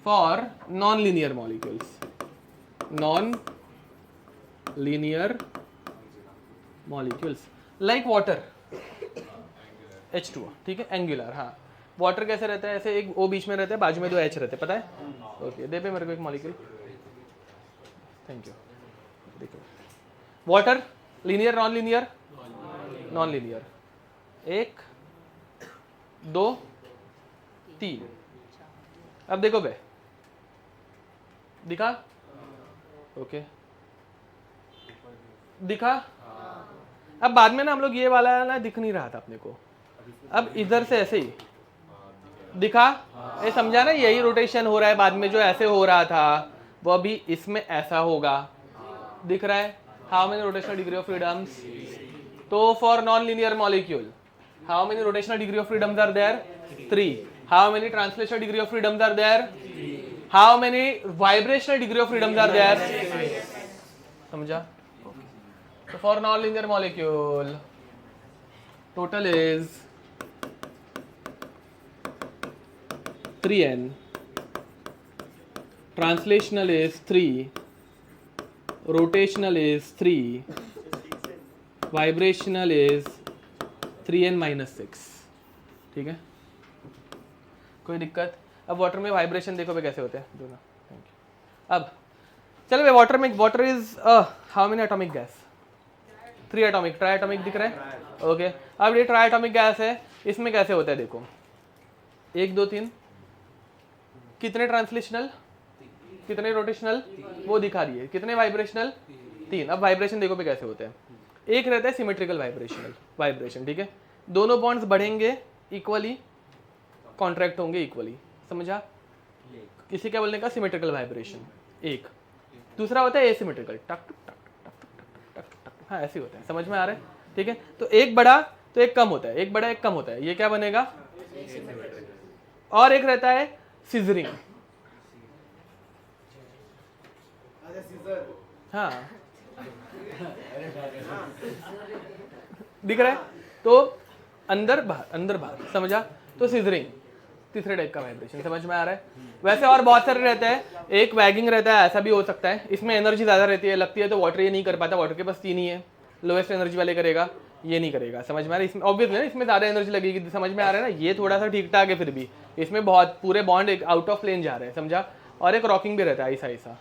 for non linear molecules, non linear molecules like water, H2O, ठीक है, एंगुलर। हाँ, वाटर कैसे रहता है? ऐसे एक O बीच में रहता है, बाजू में 2 H रहते हैं, पता है? ओके, दे पे मेरे को एक मॉलिक्यूल, थैंक यू। देखो, water linear non linear? Non linear. 1 2 3। अब देखो बे, दिखा? ओके, दिखा? अब बाद में ना हम लोग ये वाला ना दिख नहीं रहा था अपने को, अब इधर से ऐसे ही दिखा। ये समझा ना? यही रोटेशन हो रहा है, बाद में जो ऐसे हो रहा था वो अभी इसमें ऐसा होगा, दिख रहा है? How many rotational degree of freedoms? तो for non linear molecule how many rotational degree of freedoms are there? 3। How many translational degree of freedoms are there? How many vibrational degree of freedoms are there? समझा? So for non-linear molecule, total is 3n, translational is 3, rotational is 3, vibrational is 3n - 6, ठीक है। कोई दिक्कत? अब वाटर में वाइब्रेशन देखो पे कैसे होते हैं दोनों। Thank you. अब चलो भाई, water is how many atomic gas? 3 atomic, try atomic दिख रहा है? ओके, अब ये ट्राई एटॉमिक गैस है, इसमें कैसे होता है देखो, 1 2 3, कितने ट्रांसलेशनल, कितने रोटेशनल, वो दिखा रही है, कितने वाइब्रेशनल, 3। अब वाइब्रेशन देखो पे कैसे होते हैं। एक रहता है सिमेट्रिकल वाइब्रेशन, ठीक है, दोनों बॉन्ड्स बढ़ेंगे इक्वली, कॉन्ट्रैक्ट होंगे इक्वली, समझा? किसी क्या बोलने का? Symmetrical vibration. एक दूसरा होता है एसिमेट्रिकल, टक टक टक टक टक टक टक, हाँ ऐसे होता है, समझ में आ रहा है? ठीक है, तो एक बड़ा तो एक कम होता है, एक बड़ा एक कम होता है, ये क्या बनेगा? और एक रहता है सीजरिंग, हाँ दिख रहा है? तो अंदर बाहर, समझा? तो सीजरिंग तीसरे टाइप का वाइब्रेशन, समझ में आ रहा है? वैसे और बहुत सारे रहते हैं, एक वैगिंग रहता है, ऐसा भी हो सकता है, इसमें एनर्जी ज़्यादा रहती है, लगती है, तो वाटर ये नहीं कर पाता, वाटर के पास 3 ही है, लोएस्ट एनर्जी वाले करेगा, ये नहीं करेगा, समझ में आ रहा है? इसमें ऑब्वियसली ना, इसमें ज़्यादा एनर्जी लगेगी, समझ में आ रहा है ना? ये थोड़ा सा ठीक ठाक है, फिर भी इसमें बहुत पूरे बॉन्ड एक आउट ऑफ प्लेन जा रहे हैं, समझा? और एक रॉकिंग भी रहता है ऐसा,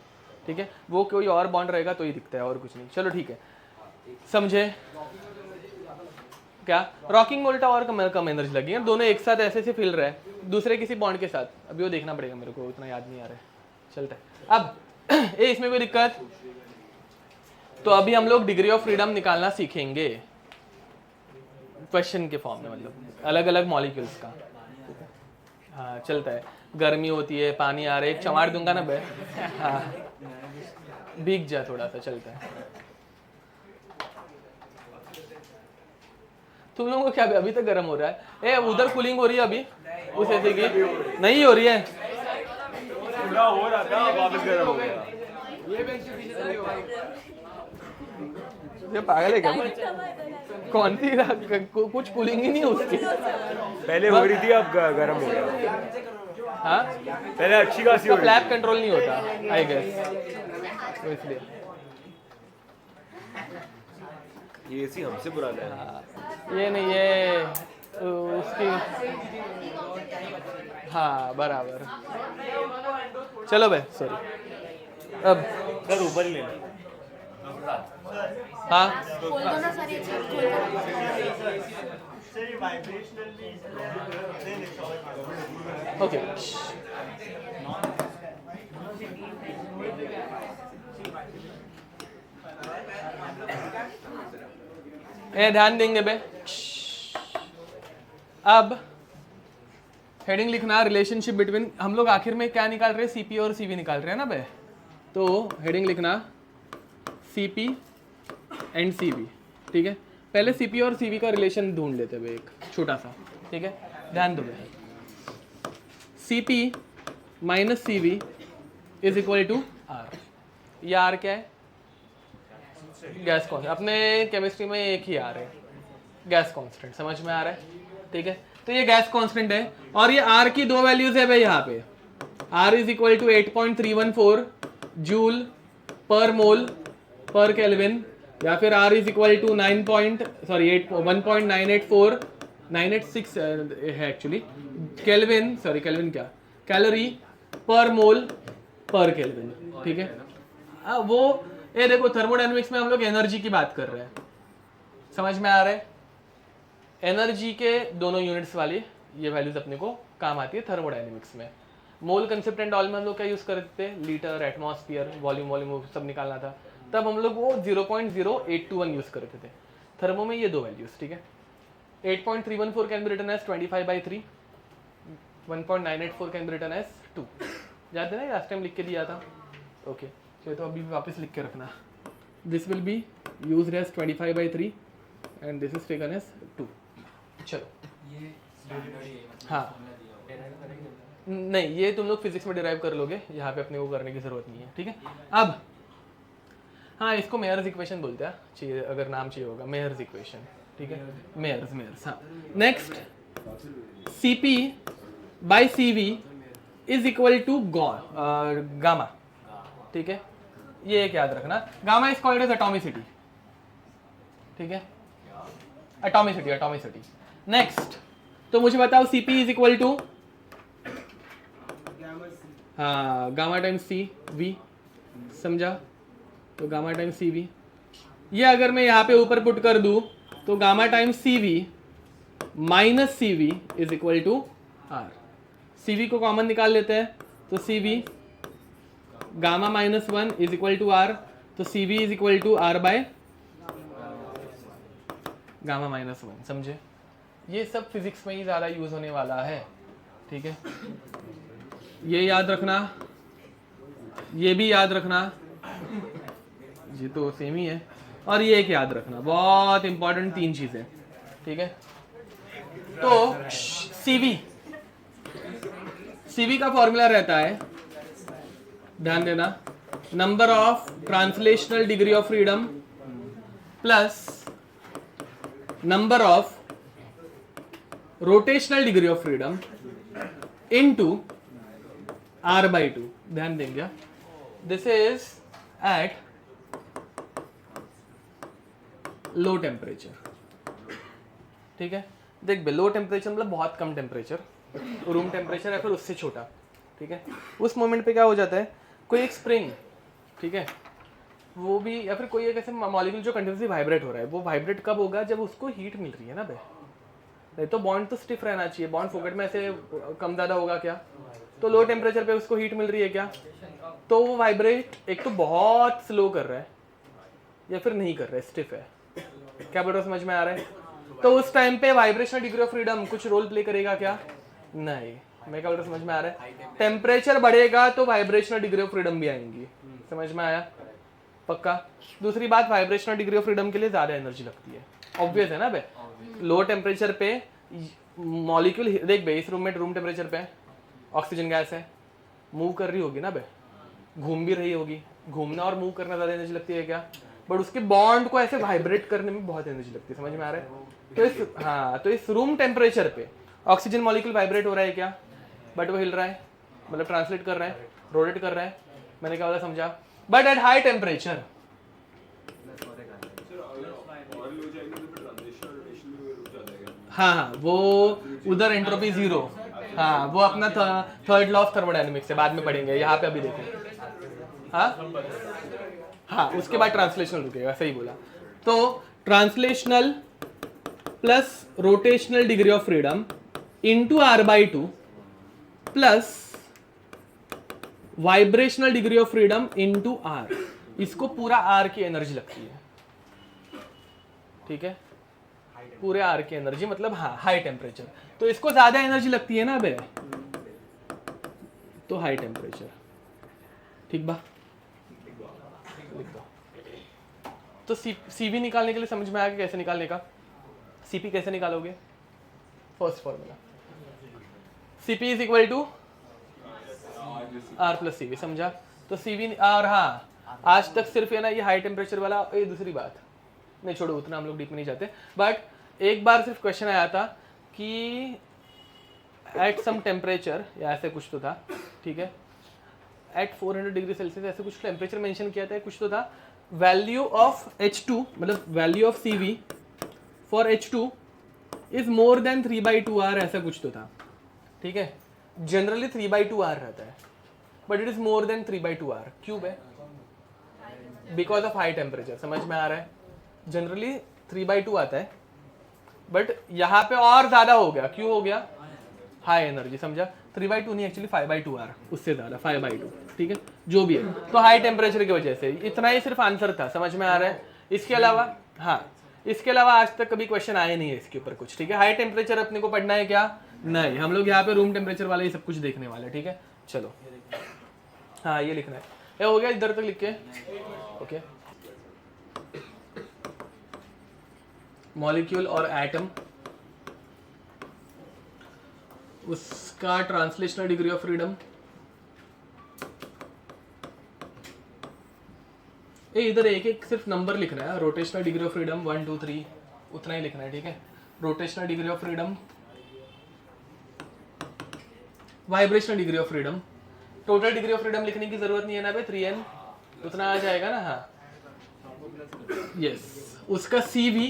ठीक है, वो कोई और बॉन्ड रहेगा तो ही दिखता है, और कुछ नहीं। चलो ठीक है, समझे क्या? रॉकिंग बोल्टा और कम एनर्जी लगी है, दोनों एक साथ ऐसे से फैल रहा है दूसरे किसी बॉन्ड के साथ, अभी वो देखना पड़ेगा मेरे को, उतना याद नहीं आ रहा है, चलता है। अब ये इसमें कोई दिक्कत? तो अभी हम लोग डिग्री ऑफ फ्रीडम निकालना सीखेंगे क्वेश्चन के फॉर्म में, मतलब अलग अलग मॉलिक्यूल्स का। हाँ चलता है, गर्मी होती है, पानी आ रहा है, एक चमाट दूंगा ना बे, हाँ भीग जा थोड़ा सा, चलता है। तुम लोगों को क्या अभी तक गर्म हो रहा है? ए उधर कूलिंग हो रही है अभी उस एसी की? नहीं हो रही है? थोड़ा हो रहा था, वापस गर्म हो गया। ये पागल है क्या? कौन सी कुछ कूलिंग ही नहीं है उसकी। पहले हो रही थी, अब गर्म हो गया। हाँ पहले अच्छी खासी हो रही फ्लैप कंट्रोल नहीं होता आई गेस, तो इसलिए। थी। ये एसी हमसे पुराना है। हाँ, ये नहीं, ये उसकी, हाँ बराबर। चलो भाई सॉरी, अब सर ऊपर ही ले लो। हाँ खोल दो ना सर, ये चीज खोल दो। ओके। ये ध्यान देंगे बे। अब हेडिंग लिखना, रिलेशनशिप बिटवीन, हम लोग आखिर में क्या निकाल रहे हैं? सीपी और सीवी निकाल रहे हैं ना बे। तो हेडिंग लिखना सीपी एंड सीवी, ठीक है। पहले सीपी और सीवी का रिलेशन ढूंढ लेते हैं एक छोटा सा, ठीक है, ध्यान दो। CP minus CV is equal to R. ये आर क्या है? Gas constant. अपने केमिस्ट्री में एक ही आर है, गैस कांस्टेंट, समझ में आ रहा है? ठीक है, तो ये गैस कांस्टेंट है और ये आर की दो वैल्यूज है भाई यहाँ पे। R is equal to 8.314 joule per mole पर केल्विन, या फिर आर इज इक्वल टू 1.986 है एक्चुअली, केल्विन, सॉरी केल्विन क्या, कैलोरी पर मोल पर केल्विन, ठीक है। वो ये देखो, थर्मोडायनेमिक्स में हम लोग एनर्जी की बात कर रहे हैं, समझ में आ रहा है? एनर्जी के दोनों यूनिट्स वाली ये वैल्यूज अपने को काम आती है थर्मोडायनेमिक्स में। मोल कंसेप्ट एंड ऑल में हम लोग क्या यूज करते थे? लीटर, एटमॉस्फेयर, वॉल्यूम सब निकालना था, तब हम लोग वो 0.0821 यूज करते थे। थर्मो में ये दो वैल्यूज, ठीक है। 8.314 can be written as 25/3, 1.984 can be written as 2। याद है ना, लास्ट टाइम लिख के दिया था? ओके, तो अभी वापस लिख के रखना। This will be used as 25/3 and this is taken as 2। चलो हाँ, नहीं ये तुम लोग फिजिक्स में डिराइव कर लोगे, यहाँ पे अपने को करने की जरूरत नहीं है, ठीक है। अब हाँ, इसको मेयर्स इक्वेशन बोलते हैं, चाहिए अगर नाम चाहिए होगा, मेयर्स इक्वेशन, ठीक है, मेयर्स। हाँ, next Cp by Cv is equal to gamma, ठीक है, ये एक याद रखना। Gamma is called as atomicity, ठीक है, एटॉमिसिटी। नेक्स्ट, तो मुझे बताओ Cp इज इक्वल टू, हाँ, गामा टाइम्स Cv, समझा? तो गामा टाइम्स Cv, ये अगर मैं यहाँ पे ऊपर पुट कर दूं तो gamma times Cv minus Cv is equal to R. Cv को कॉमन निकाल लेते हैं, तो Cv gamma -1 is equal to R, तो Cv is equal to R by gamma -1, समझे? ये सब फिजिक्स में ही ज़्यादा यूज होने वाला है, ठीक है, ये याद रखना, ये भी याद रखना, ये तो सेम ही है, और ये एक याद रखना, बहुत इंपॉर्टेंट 3 चीजें, ठीक है। तो सीवी का फॉर्मूला रहता है, ध्यान देना, number of translational degree of freedom plus number of rotational degree of freedom into r/2। ध्यान देंगे, this is at low temperature, ठीक है। देख बे, लो टेम्परेचर मतलब बहुत कम टेम्परेचर, रूम टेम्परेचर या फिर उससे छोटा, ठीक है। उस मोमेंट पे क्या हो जाता है, कोई एक स्प्रिंग, ठीक है, वो भी, या फिर कोई एक ऐसे मॉलिक्यूल जो कंटिन्यूसली वाइब्रेट हो रहा है, वो वाइब्रेट कब होगा? जब उसको हीट मिल रही है ना बे, नहीं तो बॉन्ड तो स्टिफ रहना चाहिए, बॉन्ड फोकट में ऐसे कम ज़्यादा होगा क्या? तो लो टेम्परेचर पे उसको हीट मिल रही है क्या, तो वो वाइब्रेट एक तो बहुत स्लो कर रहा है या फिर नहीं कर रहा है, स्टिफ है। क्या बोल रहा समझ में आ रहा है? तो उस टाइम पे वाइब्रेशनल डिग्री ऑफ फ्रीडम कुछ रोल प्ले करेगा क्या? नहीं, मैं क्या बोल रहा हूँ, समझ में आ रहा है? टेम्परेचर बढ़ेगा तो वाइब्रेशनल डिग्री ऑफ फ्रीडम भी आएंगी, समझ में आया? पक्का। दूसरी बात, वाइब्रेशनल डिग्री ऑफ फ्रीडम के लिए ज्यादा एनर्जी लगती है, ऑब्वियस है ना बे। लो टेम्परेचर पे मॉलिक्यूल, देख बे इस रूम में रूम टेम्परेचर पे ऑक्सीजन गैस है, मूव कर रही होगी ना बे, घूम भी रही होगी, घूमना और मूव करना ज्यादा एनर्जी लगती है क्या? बट उसके बॉन्ड को ऐसे वाइब्रेट करने में बहुत एनर्जी लगती है, समझ में आ रहा है? तो इस तो इस रूम टेम्परेचर पे ऑक्सीजन मॉलिक्यूल वाइब्रेट हो रहा है क्या? बट वो हिल रहा है, मतलब ट्रांसलेट कर रहा है, रोटेट कर रहा है। मैंने क्या बोला, समझा? बट एट हाई टेम्परेचर, हाँ वो उधर एंट्रोपी जीरो, हाँ वो अपना थर्ड लॉ ऑफ थर्मोडायनेमिक्स है, बाद में पढ़ेंगे, यहाँ पे अभी देखो। हाँ उसके बाद ट्रांसलेशनल रुकेगा, सही बोला। तो translational plus rotational degree of freedom into R/2 plus vibrational degree of freedom into R, इसको पूरा R की एनर्जी लगती है, ठीक है? पूरे R की एनर्जी, मतलब हाँ हाई टेम्परेचर, तो इसको ज्यादा एनर्जी लगती है ना बे, तो हाई टेम्परेचर, ठीक बा? लिख दो। तो CV निकालने के लिए समझ में आया कि कैसे निकालने का? CP कैसे निकालोगे? First formula CP is equal to R plus CV, समझा? तो CV और हाँ आज तक सिर्फ है ना ये हाई टेम्परेचर वाला, ये दूसरी बात नहीं, छोड़ो उतना हम लोग डीप में नहीं जाते। बट एक बार सिर्फ क्वेश्चन आया था कि एट सम टेम्परेचर या ऐसे कुछ तो था, ठीक है, एट 400 डिग्री सेल्सियस ऐसे कुछ टेम्परेचर मेंशन किया था, कुछ तो था, वैल्यू ऑफ H2 मतलब value of CV for H2 is more than 3/2R, ऐसा कुछ तो था, ठीक है? जनरली 3/2R रहता है, but it is more than 3/2R, क्यों है? बिकॉज ऑफ हाई टेम्परेचर, समझ में आ रहा है? जनरली 3/2 आता है, बट यहाँ पे और ज्यादा हो गया, क्यों हो गया? हाई एनर्जी, समझा? 3/2 नहीं, एक्चुअली 5/2R, उससे ज्यादा 5/2, ठीक है? जो भी है, तो हाई टेम्परेचर की वजह से, इतना ही सिर्फ आंसर था, समझ में आ रहा है? इसके अलावा हाँ, इसके अलावा आज तक कभी क्वेश्चन आए नहीं है इसके ऊपर कुछ, ठीक है? हाई टेम्परेचर अपने को पढ़ना है क्या? नहीं, हम लोग यहाँ पे रूम टेम्परेचर वाला ही सब कुछ देखने वाले, ठीक है? चलो हाँ ये लिखना है, ये हो गया इधर तक लिख के, ओके? मॉलिक्यूल और एटम, उसका ट्रांसलेशनल डिग्री ऑफ फ्रीडम, इधर एक एक सिर्फ नंबर लिखना है। रोटेशनल डिग्री ऑफ फ्रीडम 1 2 3 उतना ही लिखना है, ठीक है? Rotational degree of freedom, vibrational degree of freedom, total degree of freedom लिखने की जरूरत नहीं है ना भाई, 3n उतना आ जाएगा ना, हाँ यस। उसका CV,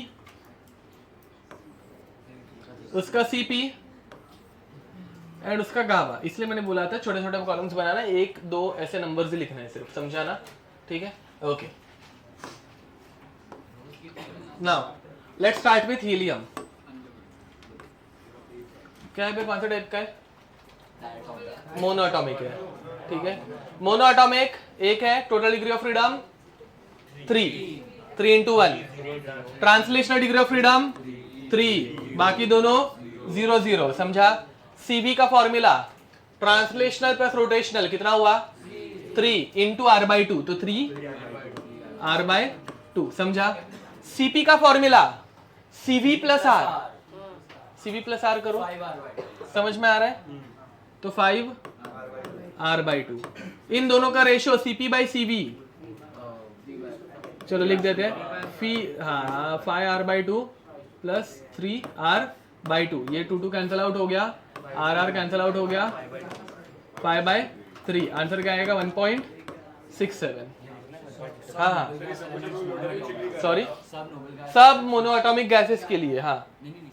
उसका CP एंड उसका गावा, इसलिए मैंने बोला था छोटे छोटे कॉलम्स बनाना, 1 2 ऐसे नंबर्स ही लिखने हैं सिर्फ, समझा ना? ठीक है, okay. Now let's start with helium. क्या है भाई, कौन सा टाइप का है? मोनोएटॉमिक है, ठीक है? मोनोएटॉमिक एक है, total degree of freedom 3 into 1, translational degree of freedom 3, बाकी दोनों 0 0, समझा? CV का फॉर्मूला ट्रांसलेशनल प्लस रोटेशनल कितना हुआ? 3 into R/2, तो 3 R/2, समझा? CP का formula CV plus R, CV plus R करो, समझ में आ रहा है? तो 5 R/2, इन दोनों का रेशियो CP/CV, चलो लिख देते हैं, 5 R/2 प्लस 3 R/2, ये 2 2 कैंसिल आउट हो गया, R कैंसिल आउट हो गया, 5/3, आंसर क्या आएगा? 1.67। हाँ सॉरी, सब मोनोएटॉमिक गैसेस के लिए, हाँ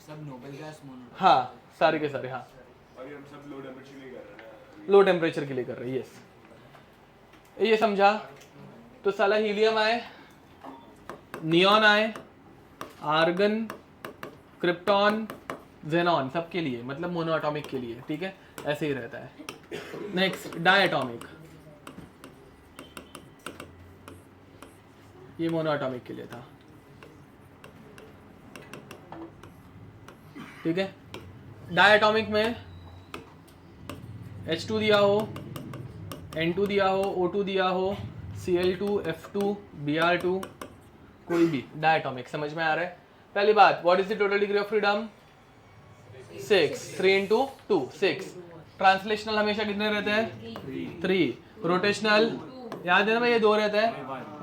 सब नोबेल गैस हाँ सारे के सारे, हाँ लो टेम्परेचर के लिए कर रहे हैं, यस। ये समझा? तो साला हीलियम आए, नियॉन आए, आर्गन, क्रिप्टॉन, जेनॉन, सबके लिए, मतलब मोनोएटॉमिक के लिए, ठीक है? ऐसे ही रहता है। नेक्स्ट डायटॉमिक, ये मोनोएटॉमिक के लिए था, ठीक है? डायटॉमिक में H2 दिया हो, N2 दिया हो, O2 दिया हो, Cl2, F2, Br2, कोई भी डायटोमिक, समझ में आ रहा है? पहली बात, what is the total degree of freedom? 6, 3 into 2, 6। Translational हमेशा कितने रहते हैं? 3। रोटेशनल याद है ना भाई, ये 2 रहता है।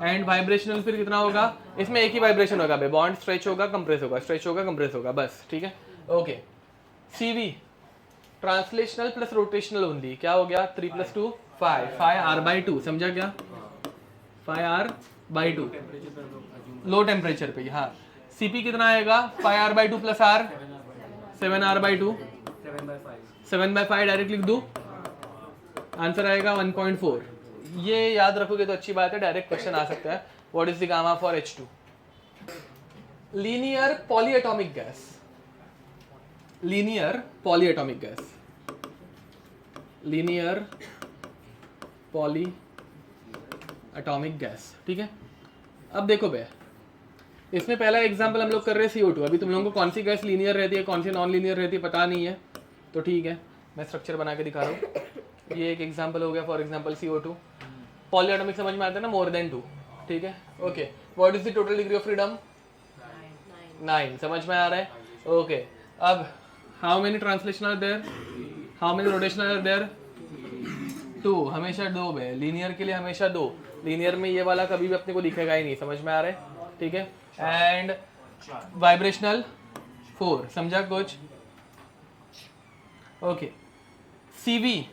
एंड वाइब्रेशनल फिर कितना होगा? इसमें एक ही वाइब्रेशन होगा भाई, बॉन्ड स्ट्रेच होगा, कंप्रेस होगा, स्ट्रेच होगा, कंप्रेस होगा, बस, ठीक है, okay. CV translational plus rotational only, क्या हो गया? 3 + 2 5, 5R/2, समझा क्या? 5R/2 लो टेम्परेचर पे, हाँ। CP कितना आएगा? 5R/2 + R 7R/2, 7/5 डायरेक्ट लिख दूं, आंसर आएगा 1.4। ये याद रखोगे तो अच्छी बात है, डायरेक्ट क्वेश्चन आ सकता है। What is the gamma for H2? Linear polyatomic gas, linear polyatomic gas, linear poly atomic gas, ठीक है। अब देखो बे, इसमें पहला एग्जांपल हम लोग कर रहे हैं CO2। अभी तुम लोगों को कौन सी गैस लीनियर रहती है, कौन सी नॉन लीनियर रहती है पता नहीं है, तो ठीक है, मैं स्ट्रक्चर बना के दिखा रहा हूँ। ये एक एग्जांपल हो गया, फॉर एग्जांपल CO2। पॉलीएटॉमिक समझ में आता है ना, मोर देन 2, ठीक है, okay. What is the total degree of freedom? 9, समझ में आ रहा है, ओके। अब how many translational are there, how many rotational are there? 2, हमेशा 2 है, लीनियर के लिए हमेशा 2। लीनियर में ये वाला कभी भी अपने को दिखेगा ही नहीं, समझ में आ रहा है, ठीक है। एंड वाइब्रेशनल 4, समझा कुछ? Okay. CV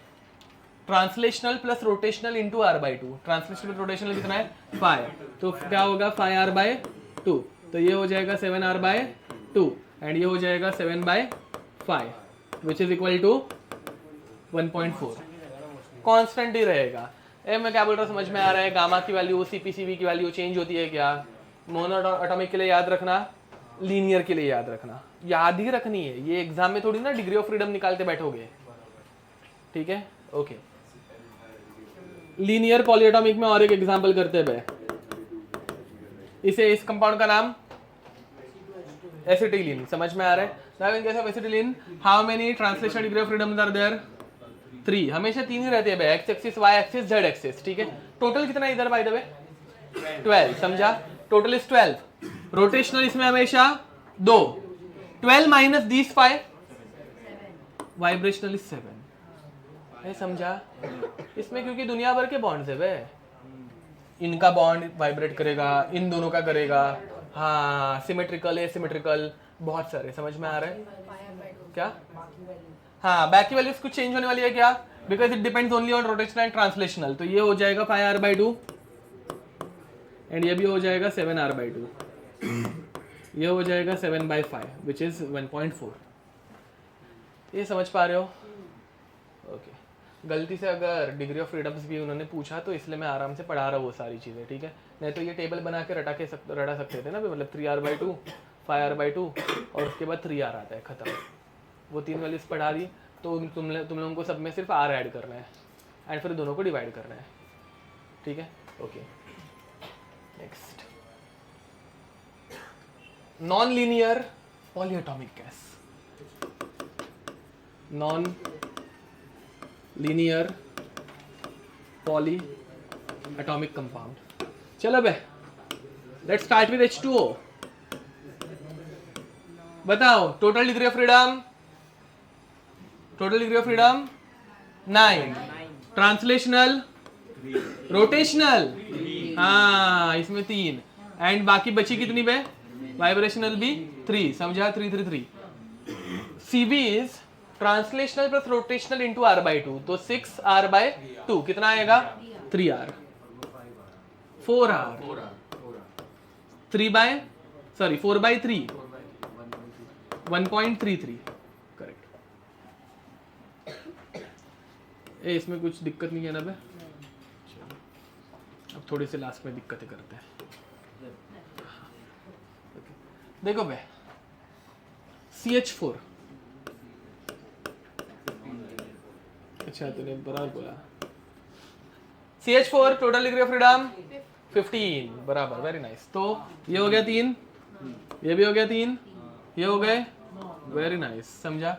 translational plus rotational into R/2, translational rotational कितना है? 5, तो क्या होगा? 5R/2, तो ये हो जाएगा 7R/2 एंड ये हो जाएगा 7/5 which is equal to 1.4। Constant ही रहेगा। मैं क्या बोल रहा हूँ, समझ में आ रहा है? गामा की वैल्यू, CP/CV की वैल्यू चेंज होती है क्या? मोनो एटॉमिक के लिए याद रखना, लीनियर के लिए याद रखना, याद ही रखनी है, ये एग्जाम में थोड़ी ना डिग्री ऑफ फ्रीडम निकालते बैठोगे, ठीक है, ओके। लीनियर पॉलीएटॉमिक में और एक एग्जांपल करते हैं, इस कंपाउंड का नाम एसिटिलीन, समझ में आ रहा है? Now in case of acetylene, how many translational degree of freedom are there? 3, हमेशा 3 ही रहते हैं, X axis, Y axis, Z axis, ठीक है। टोटल कितना इधर बाय द वे? 12, समझा? Total is 12। रोटेशनल इसमें हमेशा 2, 12 माइनस दीस 5, वाइब्रेशनल इज 7, है, समझा? इसमें क्योंकि दुनिया भर के बॉन्ड्स है बे, इनका बॉन्ड वाइब्रेट करेगा, इन दोनों का करेगा, हाँ, सिमेट्रिकल है, सिमेट्रिकल, बहुत सारे, समझ में आ रहा है क्या? हाँ, बैक की वैल्यूज कुछ चेंज होने वाली है क्या? Because it depends only on rotational and translational, तो ये हो जाएगा 5R/2 एंड ये भी हो जाएगा 7R/2, ये हो जाएगा 7/5 विच इज 1.4। ये समझ पा रहे हो? ओके। गलती से अगर डिग्री ऑफ फ्रीडम्स भी उन्होंने पूछा तो इसलिए मैं आराम से पढ़ा रहा हूँ वो सारी चीज़ें, ठीक है। नहीं तो ये टेबल बना के रटा सकते थे ना, मतलब 3R/2, 5R/2 और उसके बाद 3R आता है, खत्म। वो 3 वैल्यूज पढ़ा दी, तो तुम लोगों को सब में सिर्फ R ऐड करना है एंड फिर दोनों को डिवाइड करना है, ठीक है, okay. Next, non linear polyatomic gas, non linear poly atomic compound. चलो बे, लेट्स स्टार्ट विद H2O। बताओ total degree of freedom, total degree of freedom 9, translational, rotational, हाँ इसमें 3 एंड बाकी बची कितनी बे? वाइब्रेशनल भी 3, समझा? 3 3 3। CV is translational plus rotational into R/2, तो 6R/2 कितना आएगा? 3R, 4R, 4/3, 1.33, correct. इसमें कुछ दिक्कत नहीं है ना बे? अब थोड़ी सी लास्ट में दिक्कतें करते हैं। देखो बे, CH4, अच्छा तूने बराबर बोला, CH4 total degree of freedom 15, बराबर, वेरी नाइस। तो ये हो गया 3, ये भी हो गया 3, ये हो गए, वेरी नाइस, समझा?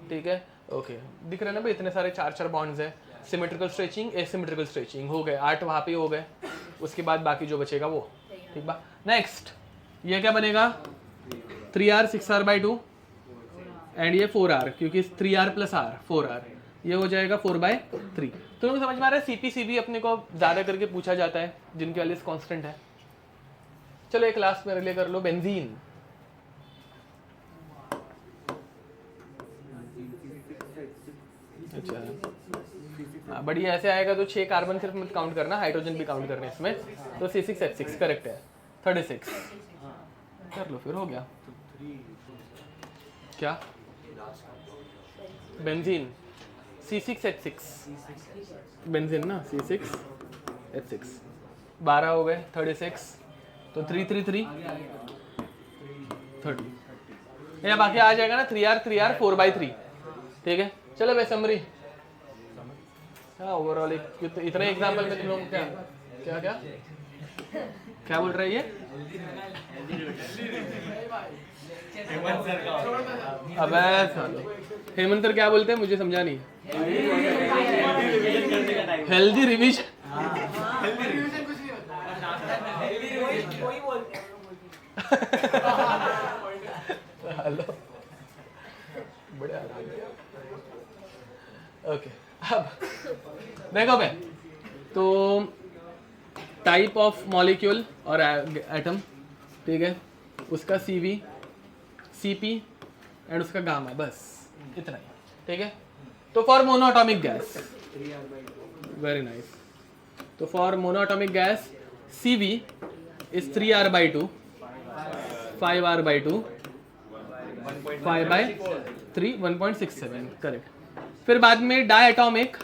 ठीक है, ओके दिख रहे हैं ना भाई, इतने सारे 4 बॉन्ड्स है। सिमेट्रिकल स्ट्रेचिंग, एसिमेट्रिकल स्ट्रेचिंग हो गए 8 वहाँ पे हो गए, उसके बाद बाकी जो बचेगा वो ठीक बा। नेक्स्ट ये क्या बनेगा 3r 6r/2 एंड ये 4r, क्योंकि 3r + r 4r, ये हो जाएगा 4/3। तो लोग समझ में आ रहा है, CP/CV अपने को ज़्यादा करके पूछा जाता है जिनके वाले कांस्टेंट है। चलो एक लास्ट मेरे लिए कर लो, बेंजीन। अच्छा हाँ, बढ़िया। ऐसे आएगा तो 6 कार्बन सिर्फ मत काउंट करना, हाइड्रोजन भी काउंट करना इसमें। तो C6H6 करेक्ट है। 36 कर लो, फिर हो गया क्या बेंजीन C6H6 बेंजीन ना, C6H6 12 हो गए, 36 तो 3 30 या बाकी आ जाएगा ना 3r 4/3 ठीक है। चलो भाई समरी ओवरऑल इतने एग्जाम्पल में तुम लोग क्या क्या क्या बोल रहे हैं अबे हेमंत सर क्या बोलते हैं मुझे समझा नहीं। हेल्दी रिविजन हेलो बढ़िया। ओके अब देखो भाई, तो टाइप ऑफ मॉलिक्यूल और एटम ठीक है, उसका CV CP एंड उसका गामा, बस इतना ही ठीक है। तो for monoatomic gas, very nice, तो for monoatomic gas CV is 3r/2 5r/2 5/3 1.67 correct. फिर बाद में डायटॉमिक,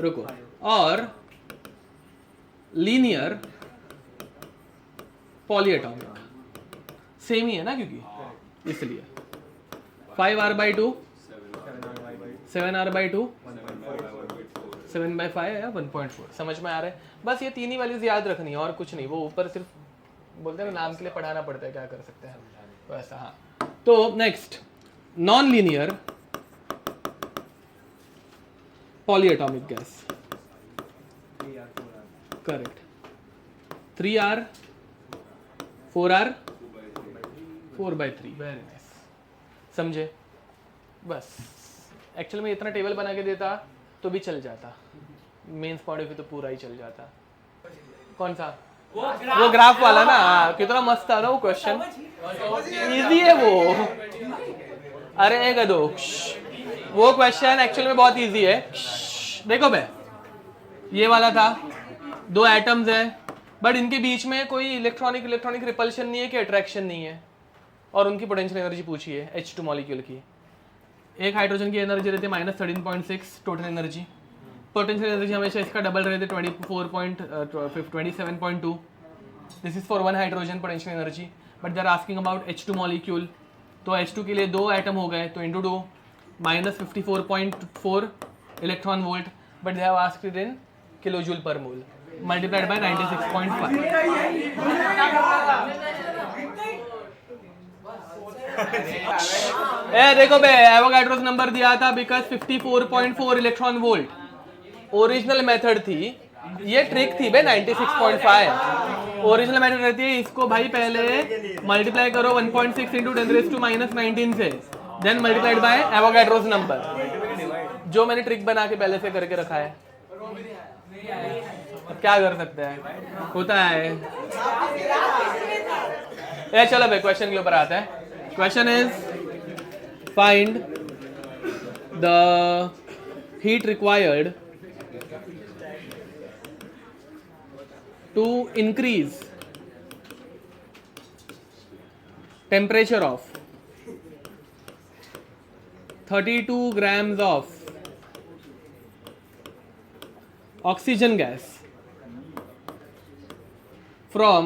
रुको, और लीनियर पॉलीएटॉमिक सेम ही है ना, क्योंकि इसलिए 5r/2 7r/2 7/5 या 1.4। समझ में आ रहा है? बस ये 3 ही वैल्यूज याद रखनी है और कुछ नहीं। वो ऊपर सिर्फ बोलते हैं नाम के लिए पढ़ाना पड़ता है, क्या कर सकते हैं वैसा। हाँ तो next non linear polyatomic gas correct 3r 4r 4/3 very nice. समझे? बस एक्चुअल में इतना टेबल बना के देता तो भी चल जाता, मेंस पॉइंट ऑफ व्यू तो पूरा ही चल जाता। कौन सा? वो ग्राफ वाला ना, कितना मस्त था ना वो क्वेश्चन, इजी है वो। अरे एक दो, वो क्वेश्चन एक्चुअल में बहुत इजी है। देखो बे, ये वाला था, 2 एटम्स है बट इनके बीच में कोई इलेक्ट्रॉनिक रिपल्शन नहीं है कि अट्रैक्शन नहीं है, और उनकी पोटेंशियल एनर्जी पूछी है H2 मॉलिक्यूल की। एक हाइड्रोजन की एनर्जी रहती है -13.6 टोटल एनर्जी, पोटेंशियल एनर्जी हमेशा इसका डबल रहते 27.2। This is for 1 hydrogen potential energy, but they are asking about H2 मॉलिक्यूल। तो H2 के लिए 2 एटम हो गए, तो into 2 -54.4 electron volt, but they have asked it in kilo joule per mole multiplied by 96.5। ए देखो बे, एवोगाड्रोस नंबर दिया था because 54.4 electron volt original method थी। ये ट्रिक थी बे 96.5 ओरिजिनल मेथड रहती है। इसको भाई पहले मल्टीप्लाई करो 1.6 × 10⁻⁻19 से, then multiplied by Avogadro's number, जो मैंने ट्रिक बना के पहले से करके रखा है। अब क्या कर सकते हैं, होता है। ए चलो भाई क्वेश्चन के ऊपर आता है। Question is find the heat required to increase temperature of 32 grams of oxygen gas from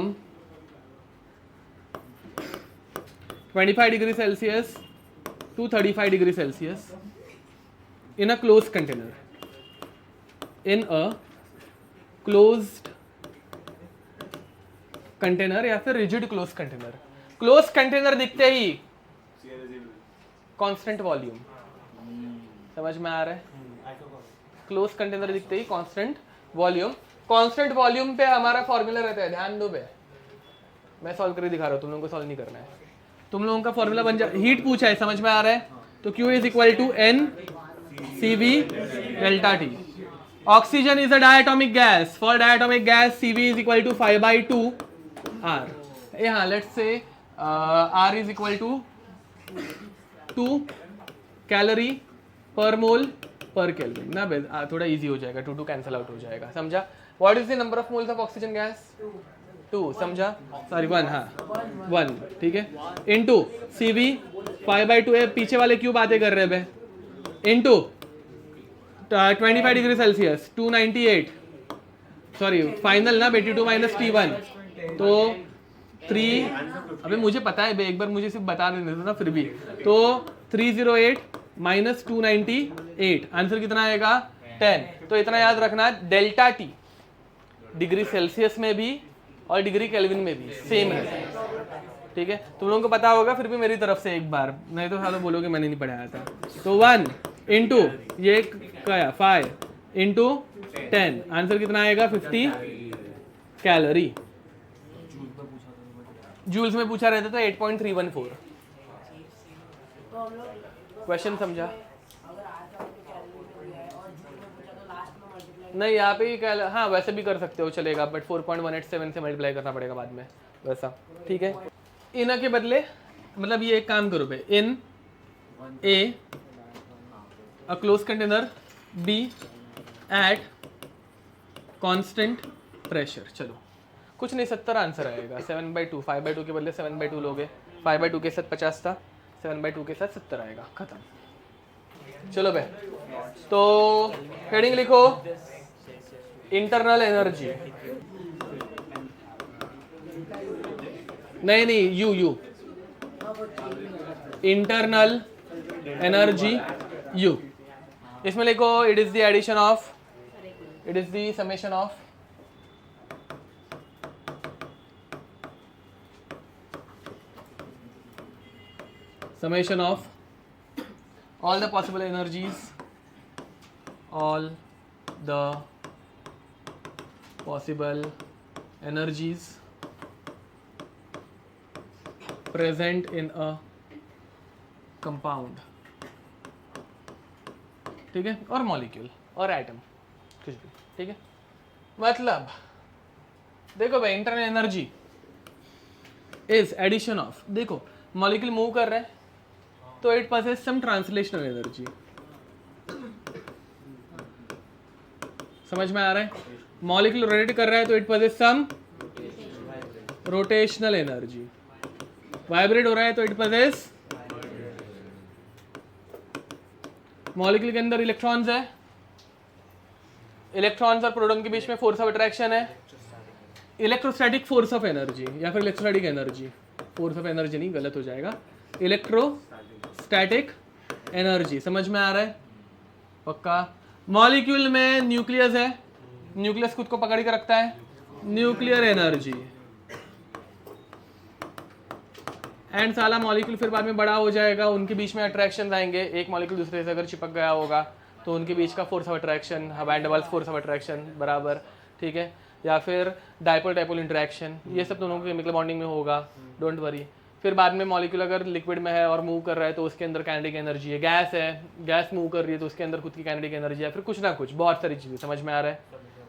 25 degrees Celsius to 35 degrees Celsius in a closed container, in a closed container या फिर rigid close container. Close container दिखते ही कांस्टेंट वॉल्यूम, समझ में आ रहा है? क्लोज कंटेनर दिखते ही कांस्टेंट वॉल्यूम, कांस्टेंट वॉल्यूम पे हमारा फॉर्मूला रहता है, ध्यान दो बे, मैं सॉल्व करके दिखा रहा हूँ, तुम लोगों को सॉल्व नहीं करना है। तुम लोगों का फॉर्मूला बन जाए, हीट पूछा है, समझ में आ रहा है? तो Q is equal to N CV delta T। Oxygen is a diatomic gas, for diatomic gas CV is equal to 5/2 R। हाँ, let's say R is equal to 2 calorie per mole पर केल्विन ना, थोड़ा इजी हो जाएगा, 2 कैंसिल आउट हो जाएगा, समझा? What is the number of moles of oxygen gas? 2, समझा? सॉरी 1, हाँ 1, ठीक है, इनटू CV 5/2 है, पीछे वाले क्यों बातें कर रहे हैं बे, into 25 degree Celsius 298, sorry final ना बेटी 2 - T1 तो 3, अबे मुझे पता है बे, एक बार मुझे सिर्फ बता देने दो ना, फिर भी तो 308 - 298, आंसर कितना आएगा 10। तो इतना याद रखना, डेल्टा टी डिग्री सेल्सियस में भी और डिग्री केल्विन में भी सेम है, ठीक है? तुम लोगों को पता होगा, फिर भी मेरी तरफ से एक बार, नहीं तो सालों बोलोगे मैंने नहीं पढ़ाया था। तो 1 इंटू ये क्या 5 इंटू 10, आंसर कितना आएगा 50 कैलोरी। जूल्स में पूछा रहता था 8.314। क्वेश्चन समझा? नहीं, यहाँ पे ही हाँ वैसे भी कर सकते हो, चलेगा, बट 4.187 से मल्टीप्लाई करना पड़ेगा बाद में वैसा, ठीक है? इन के बदले मतलब ये एक काम करो भाई, in a a close container be at constant pressure. चलो कुछ नहीं, 70 आंसर आएगा, 7/2, 5/2 के बदले 7/2 लोगे, 5/2 के साथ 50 था, 7/2 के साथ 70 आएगा, खत्म। चलो भाई, तो हेडिंग लिखो, इंटरनल एनर्जी, नहीं यू इंटरनल एनर्जी यू, इसमें लिखो it is the addition of, it is the summation of all the possible energies, all the possible energies present in a compound, ठीक है? और मॉलिक्यूल और एटम, कुछ भी, ठीक है? मतलब देखो भाई, internal energy is addition of, देखो मॉलिक्यूल मूव कर रहा है तो it possess some translational energy, समझ में आ रहा है? मॉलिक्यूल रोटेट कर रहा है तो it possess some rotational energy, vibrate हो रहा है तो इट पॉसेस, मॉलिक्यूल के अंदर इलेक्ट्रॉन्स है, इलेक्ट्रॉन्स और प्रोटॉन के बीच में फोर्स ऑफ अट्रैक्शन है, इलेक्ट्रोस्टैटिक फोर्स ऑफ एनर्जी या फिर electrostatic energy, force of energy नहीं, गलत हो जाएगा, इलेक्ट्रोस्टैटिक एनर्जी, समझ में आ रहा है? पक्का? मॉलिक्यूल में न्यूक्लियस है, न्यूक्लियस खुद को पकड़ के रखता है, न्यूक्लियर एनर्जी, एंड साला मॉलिक्यूल फिर बाद में बड़ा हो जाएगा, उनके बीच में अट्रैक्शन आएंगे, एक मॉलिक्यूल दूसरे से अगर चिपक गया होगा तो उनके बीच का force of attraction, van der Waals force of attraction बराबर, ठीक है? या फिर डाइपोल डाइपोल इंटरेक्शन, ये सब दोनों के केमिकल बॉन्डिंग में होगा, डोंट वरी। फिर बाद में मॉलिक्यूल अगर लिक्विड में है और मूव कर रहा है तो उसके अंदर काइनेटिक एनर्जी है, गैस है, गैस मूव कर रही है तो उसके अंदर खुद की काइनेटिक एनर्जी है, फिर कुछ ना कुछ बहुत सारी चीज़ें, समझ में आ रहा है?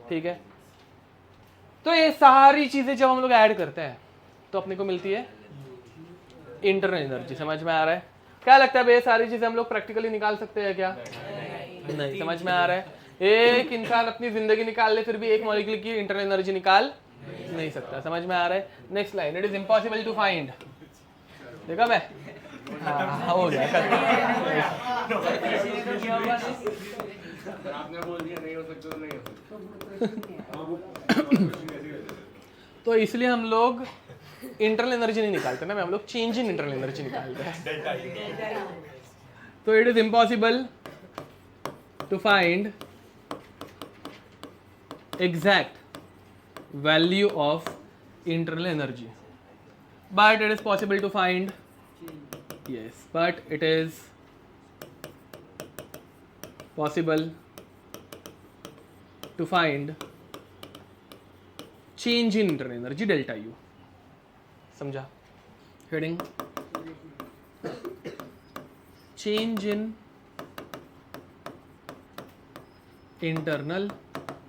ठीक है, तो ये सारी चीज़ें जब हम लोग ऐड करते हैं तो अपने को मिलती है इंटरनल एनर्जी, समझ में आ रहा है? क्या लगता है भाई, ये सारी चीज़ें हम लोग प्रैक्टिकली निकाल सकते हैं क्या? नहीं, समझ में आ रहा है? एक इंसान अपनी जिंदगी निकाल ले फिर भी एक मॉलिक्यूल की इंटरनल एनर्जी निकाल नहीं सकता, समझ में आ रहा है? Next line, it is impossible to find, देखा मैं? हाँ, हो गया, आपने बोल दिया नहीं हो सकता तो नहीं हो सकता। तो इसलिए हम लोग इंटरनल एनर्जी नहीं निकालते ना, हम लोग चेंज इन इंटरनल एनर्जी निकालते हैं। तो it is impossible to find exact value of internal energy, but it is possible to find, yes, but it is possible to find change in internal energy delta U. समझा? Heading change in internal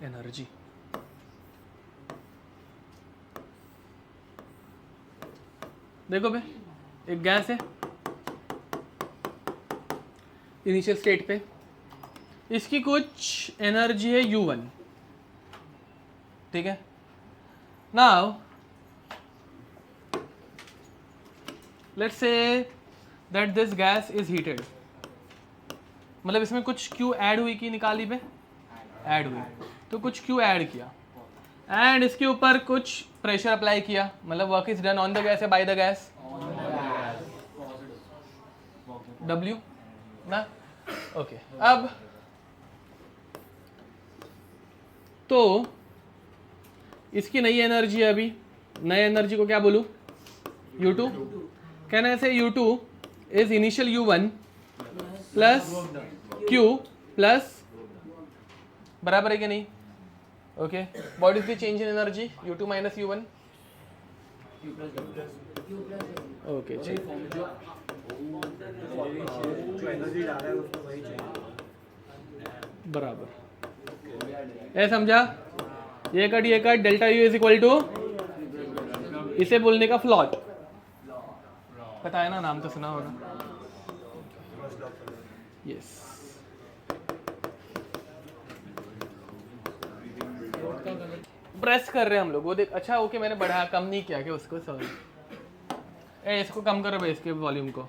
energy. देखो बे, एक गैस है इनिशियल स्टेट पे, इसकी कुछ एनर्जी है U1, ठीक है. Now let's say that this gas is heated, मतलब इसमें कुछ Q ऐड हुई कि निकाली पे ऐड हुई, तो कुछ Q ऐड किया एंड इसके ऊपर कुछ प्रेशर अप्लाई किया, मतलब work is done on the gas या बाय द गैस, W ना. ओके, अब तो इसकी नई एनर्जी है, अभी नई एनर्जी को क्या बोलूं, U2. कहना ऐसे U2 is initial U1 plus Q plus, बराबर है कि नहीं. Okay, what is the change in energy, U2 minus U1. Okay, बराबर है, समझा. ये cut delta U is equal to, इसे बोलने का फ्लॉट पता है ना, नाम तो सुना होगा. यस, प्रेस कर रहे हैं हम लोग, वो देख. अच्छा ओके, मैंने बढ़ाया, कम नहीं किया क्या उसको, सॉरी. इसको कम करो भाई, इसके वॉल्यूम को,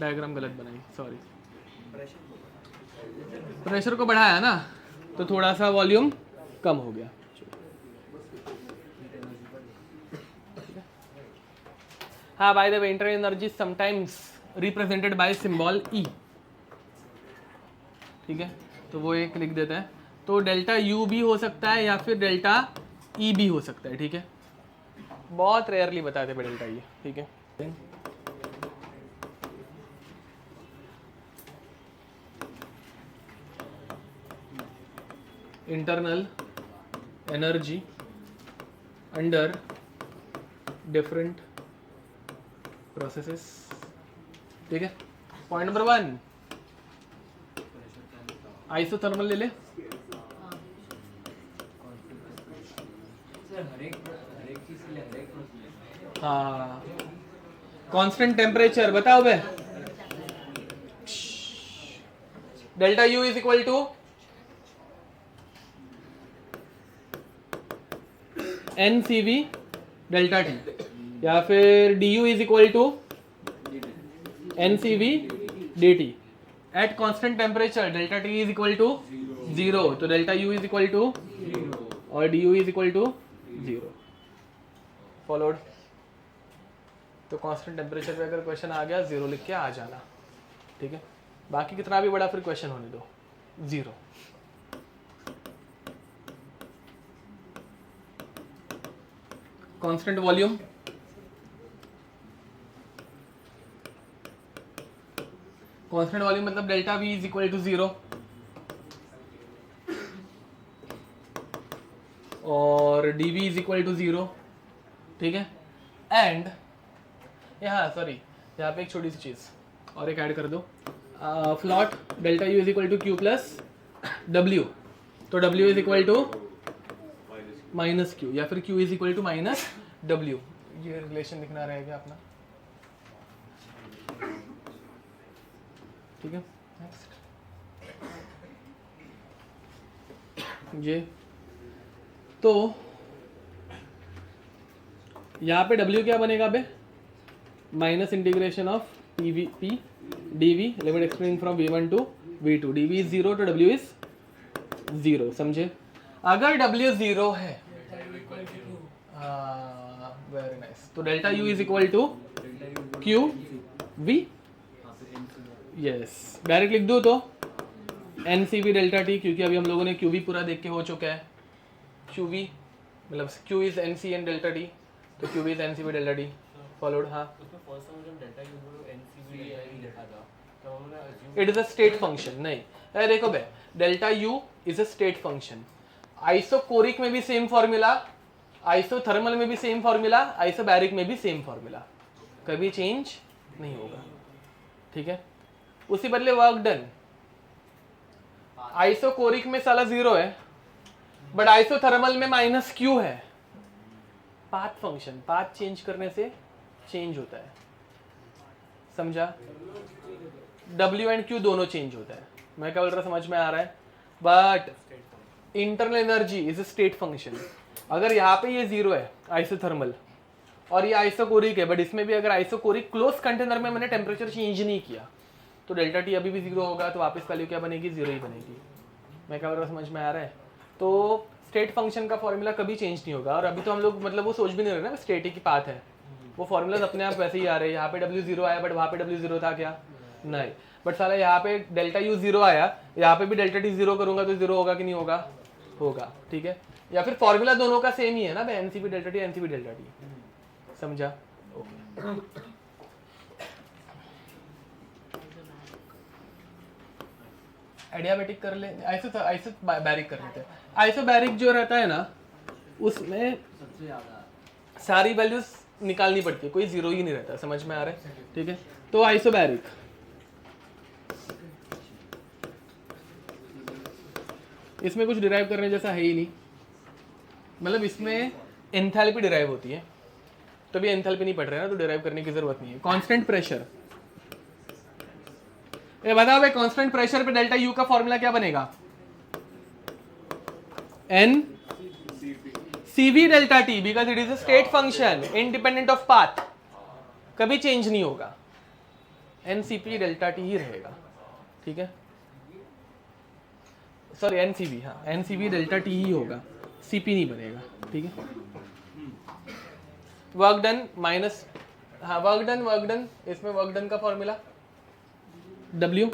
डायग्राम गलत बनाई, सॉरी. प्रेशर को बढ़ाया ना, तो थोड़ा सा वॉल्यूम कम हो गया. हाँ, bye the way, internal energy sometimes represented by symbol E, ठीक है, तो वो एक लिख देते हैं. तो डेल्टा U भी हो सकता है या फिर डेल्टा E भी हो सकता है, ठीक है. बहुत रेयरली बताते हैं डेल्टा E, ठीक है. Internal energy under different processes, ठीक है. पॉइंट नंबर 1, आइसोथर्मल ले ले. हाँ, कांस्टेंट टेम्परेचर बताओ बे. Delta U is equal to NCV delta T, या फिर DU is equal to NCV DT. At constant temperature delta T is equal to 0, तो delta U is equal to और DU is equal to 0. Followed. तो कांस्टेंट टेम्परेचर पे अगर क्वेश्चन आ गया, 0 लिख के आ जाना, ठीक है. बाकी कितना भी बड़ा फिर क्वेश्चन होने दो, 0. कांस्टेंट वॉल्यूम, कांस्टेंट वॉल्यूम मतलब delta V is equal to 0 और dV इज इक्वल टू 0, ठीक है. एंड यहाँ सॉरी, यहाँ पे एक छोटी सी चीज़ और एक ऐड कर दो. फ्लॉट delta U is equal to Q plus W, तो W is equal to minus Q या फिर Q is equal to minus W. ये रिलेशन दिखना रहेगा अपना, ठीक है. नेक्स्ट ये, तो यहाँ पे W क्या बनेगा बे, minus integration of P dV, limit extending from V1 to V2. dV is 0 तो W इज 0, समझे. अगर W 0 है, वेरी नाइस, तो delta U is equal to Q V. Yes, direct लिख दो तो NCV डेल्टा T, क्योंकि अभी हम लोगों ने QV पूरा देख के हो चुका है. QV मतलब Q is NC and delta T, तो QV is NCV delta T. Followed. हाँ, उसमें फर्स्ट टाइम जब डेल्टा U NCV लिखा था, it is a state function. नहीं, अरे देखो बे, delta U is a state function. Isochoric में भी सेम फॉर्मूला, आइसोथर्मल में भी सेम फॉर्मूला, आइसोबैरिक में भी सेम फॉर्मूला, कभी चेंज नहीं होगा, ठीक है। उसी बदले वर्क डन, आइसोकोरिक में साला 0 है, बट आइसोथर्मल में माइनस क्यू है। पाथ फंक्शन, पाथ चेंज करने से चेंज होता है, समझा। W एंड Q दोनों चेंज होता है। मैं क्या बोल रहा, समझ में आ रहा है। But internal energy is a state function. अगर यहाँ पे ये 0 है आइसोथर्मल और ये आइसोकोरिक है, बट इसमें भी अगर आइसोकोरिक क्लोज कंटेनर में मैंने टेम्परेचर चेंज नहीं किया तो डेल्टा टी अभी भी 0 होगा, तो वापस वैल्यू क्या बनेगी, 0 ही बनेगी। मैं क्या बोल रहा, समझ में आ रहा है। तो स्टेट फंक्शन का फॉर्मूला कभी चेंज नहीं होगा। और अभी तो हम लोग मतलब वो सोच भी नहीं रहे ना स्टेट की पाथ है, वो फॉर्मूलाज अपने आप वैसे ही आ रहे हैं। यहाँ पे W 0 आया, बट वहाँ पे W 0 था क्या, नहीं। बट साला यहाँ पे डेल्टा U 0 आया, यहाँ पे भी डेल्टा T 0 करूंगा तो 0 होगा कि नहीं होगा, होगा, ठीक है। या फिर फॉर्मूला दोनों का सेम ही है ना, NCP delta T NCP delta T, समझा। ओके, एडियाबेटिक कर ले, आइसोबैरिक कर लेते हैं। आइसोबैरिक जो रहता है ना, उसमें सारी वैल्यूज निकालनी पड़ती है, कोई 0 ही नहीं रहता, समझ में आ रहा है, ठीक है। तो आइसोबैरिक, इसमें कुछ डिराइव करने जैसा है ही नहीं, मतलब इसमें एंथैल्पी डिराइव होती है, तो भी एंथैल्पी नहीं पढ़ रहे ना, तो डिराइव करने की जरूरत नहीं है। कांस्टेंट प्रेशर, ये बताओ भाई, कांस्टेंट प्रेशर पे डेल्टा यू का फॉर्मूला क्या बनेगा, N CV delta T, because it is a state function independent of path, कभी चेंज नहीं होगा, NCP डेल्टा टी ही रहेगा, ठीक है। सॉरी NCV, हाँ NCV डेल्टा टी ही होगा, CP नहीं बनेगा, ठीक है। वर्क डन माइनस, हाँ वर्क डन, इसमें वर्क डन का formula W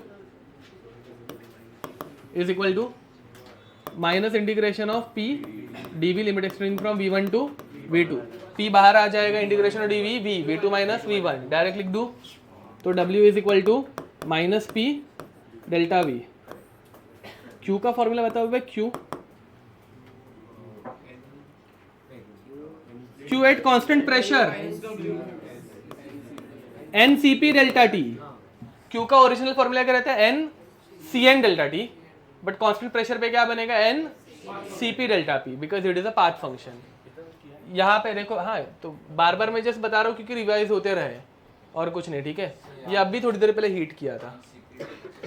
is equal to minus integration of P dV limit extending from V1 to V2। P बाहर आ जाएगा, integration of dV V2 minus V1, direct लिख दूं तो W is equal to minus P delta V। Q का फॉर्मूला बताओ भाई, Q at constant pressure NCP delta T। Q का ओरिजिनल फॉर्मूला क्या रहता है, NCN delta T, but constant pressure पे क्या बनेगा, NCP delta P, because it is a path function. यहाँ पे देखो, हाँ तो बार बार मैं जस्ट बता रहा हूँ क्योंकि रिवाइज होते रहे और कुछ नहीं, ठीक है। ये अब भी थोड़ी देर पहले हीट किया था,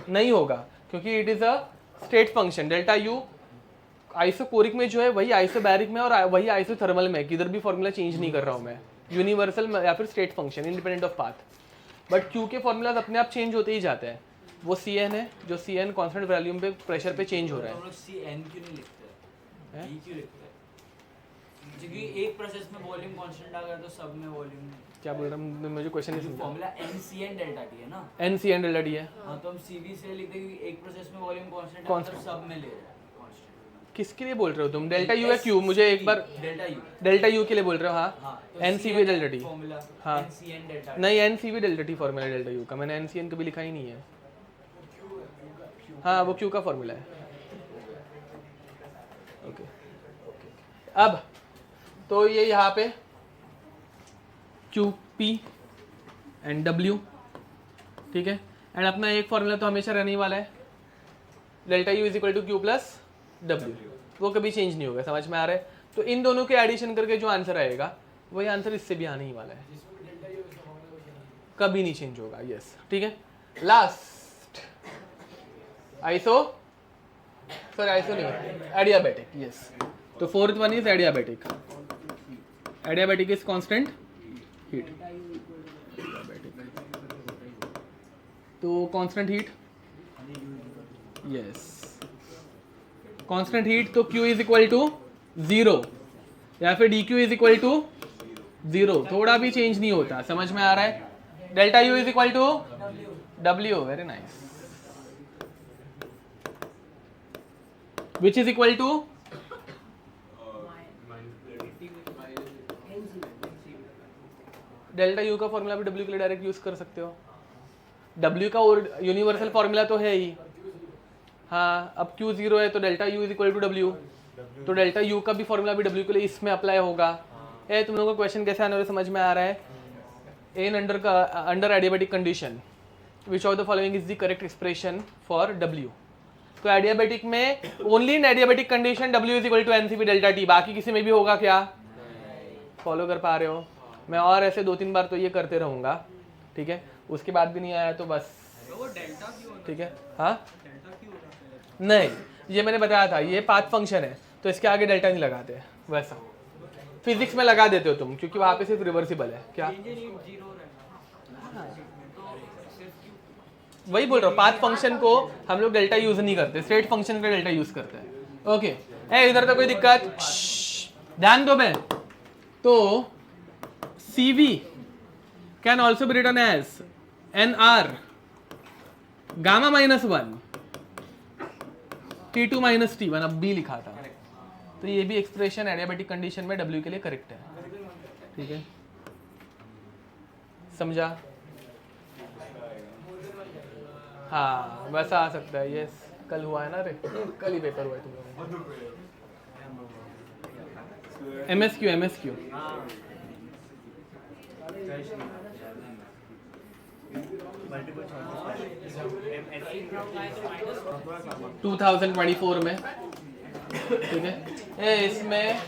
नहीं होगा क्योंकि it is a state function. Delta U isochoric में जो है वही आइसोबैरिक में और वही आइसोथर्मल में, किधर भी फॉर्मूला चेंज नहीं कर रहा हूँ मैं, यूनिवर्सल या फिर state function independent of path. But Q के फॉर्मूलाज अपने आप चेंज होते ही जाते हैं। वो CN है, जो CN कांस्टेंट वॉल्यूम पे प्रेशर पे चेंज हो रहा है। हम लोग CN क्यों नहीं लिखते हैं, D क्यों लिखते हैं? क्योंकि एक प्रोसेस में वॉल्यूम कांस्टेंट आ गया तो सब में वॉल्यूम, क्या बोल रहा हूँ, मुझे क्वेश्चन नहीं समझा। फॉर्मूला NCN डेल्टा T है ना, NCN डेल्टा टी है, हाँ तो हम CV से लिखते हैं कि एक प्रोसेस में वॉल्यूम कांस्टेंट है, Constant. मतलब सब में ले रहे हैं कांस्टेंट। किसके लिए बोल रहे हो तुम, डेल्टा यू है क्यू, मुझे एक बार डेल्टा यू के लिए बोल रहे हो, हाँ NCV डेल्टा टी, हाँ नहीं NCV delta T formula delta U का, मैंने NCN कभी लिखा ही नहीं है। हाँ वो क्यू का फॉर्मूला है, ओके। अब तो ये यहाँ पे QP एंड W, ठीक है। एंड अपना एक फॉर्मूला तो हमेशा रहने ही वाला है, delta U is equal to Q plus W, वो कभी चेंज नहीं होगा, समझ में आ रहा है। तो इन दोनों के एडिशन करके जो आंसर आएगा वही आंसर इससे भी आने ही वाला है, कभी नहीं चेंज होगा, यस, ठीक है। लास्ट आइसो, सॉरी आइसो नहीं, एडियाबैटिक, यस। तो fourth one is adiabatic. Adiabatic is constant heat, तो constant heat, yes constant heat, तो Q इज इक्वल टू 0 या फिर DQ इज इक्वल टू 0, थोड़ा भी चेंज नहीं होता, समझ में आ रहा है। Delta U is equal to W, very nice, which is equal to delta U का फॉर्मूला भी W के लिए डायरेक्ट यूज कर सकते हो, W का यूनिवर्सल फॉर्मूला तो है ही, हाँ। अब Q 0 है तो delta U is equal to W, तो डेल्टा U का भी फॉर्मूला भी W के लिए इसमें अप्लाई होगा। ए तुम लोगों को क्वेश्चन कैसे आने वाले समझ में आ रहा है? In under adiabatic condition which of the following is the correct expression for W। तो एडियाबेटिक में only in adiabatic condition W is equal to NCP delta T, बाकी किसी में भी होगा क्या? फॉलो कर पा रहे हो? मैं और ऐसे 2-3 बार तो ये करते रहूँगा, ठीक है। उसके बाद भी नहीं आया तो बस ठीक है। हाँ नहीं, ये मैंने बताया था, ये पाथ फंक्शन है तो इसके आगे डेल्टा नहीं लगाते, वैसा फिजिक्स में लगा देते हो तुम, क्योंकि वहाँ पे सिर्फ रिवर्सिबल है। क्या वही बोल रहा हूँ, पाथ फंक्शन को हम लोग डेल्टा यूज नहीं करते, स्ट्रेट फंक्शन का डेल्टा यूज करते हैं। ओके, इधर तो कोई दिक्कत? ध्यान दो बे। तो CV can also be written as NR gamma -1 T2 - T1, अब B लिखा था, तो ये भी एक्सप्रेशन एडियाबेटिक कंडीशन में W के लिए करेक्ट है, ठीक है। समझा? हाँ वैसा आ सकता है। ये कल हुआ है ना रे, कल ही पेपर हुआ है तुम लोगों का। MSQ 2024 में, ठीक है। इसमें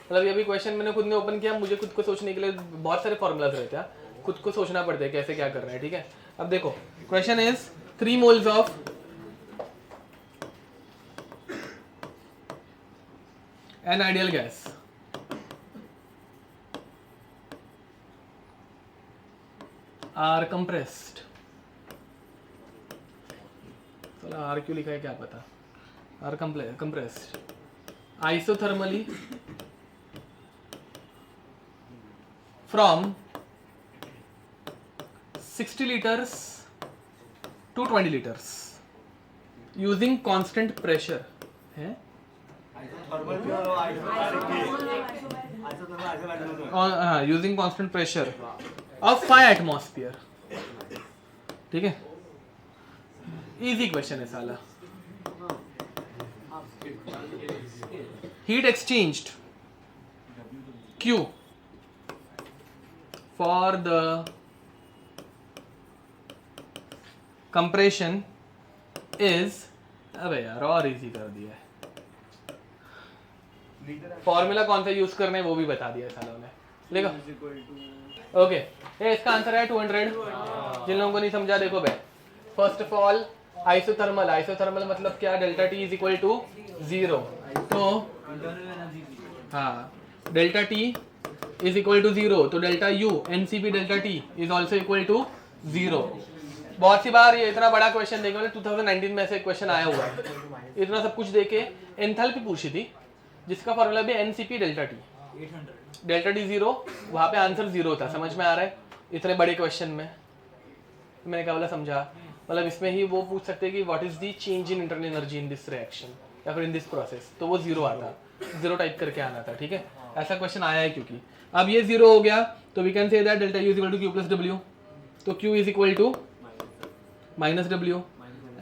मतलब ये भी क्वेश्चन मैंने खुद ने ओपन किया, मुझे खुद को सोचने के लिए बहुत सारे फॉर्मूलाज रहते हैं, खुद को सोचना पड़ता है कैसे क्या कर रहे हैं, ठीक है। अब देखो question is 3 moles of an ideal gas are compressed, चलो आर क्यों लिखा है क्या पता, are compressed isothermally from 60 liters to 20 liters using constant pressure है, using constant pressure of 5 atmosphere, ठीक है। इजी क्वेश्चन है साला। Heat exchanged Q for the compression is, अबे यार और इजी कर दिया है। फॉर्मूला कौन सा यूज करना है वो भी बता दिया सालों ने, देखो। ओके, इसका आंसर है 200। जिन लोगों को नहीं समझा देखो बे, फर्स्ट ऑफ ऑल आइसोथर्मल मतलब क्या, delta T is equal to 0, तो हाँ delta T is equal to 0, तो delta U NCP delta T is also equal to 0। बहुत सी बार ये इतना बड़ा क्वेश्चन देखे, मैंने 2019 में ऐसे क्वेश्चन आया हुआ है, इतना सब कुछ देके एंथैल्पी पूछी थी जिसका फॉर्मूला भी NCP delta T, delta T 0, वहाँ पे आंसर 0 था। समझ में आ रहा है? इतने बड़े क्वेश्चन में मैंने क्या बोला समझा? मतलब इसमें ही वो पूछ सकते हैं कि what is the change in internal energy in this reaction या फिर इन दिस प्रोसेस, तो वो 0 आता, 0 टाइप करके आना था, ठीक है। ऐसा क्वेश्चन आया है क्योंकि अब ये 0 हो गया, तो we can say that delta U is equal to Q plus W, तो Q is equal to -W,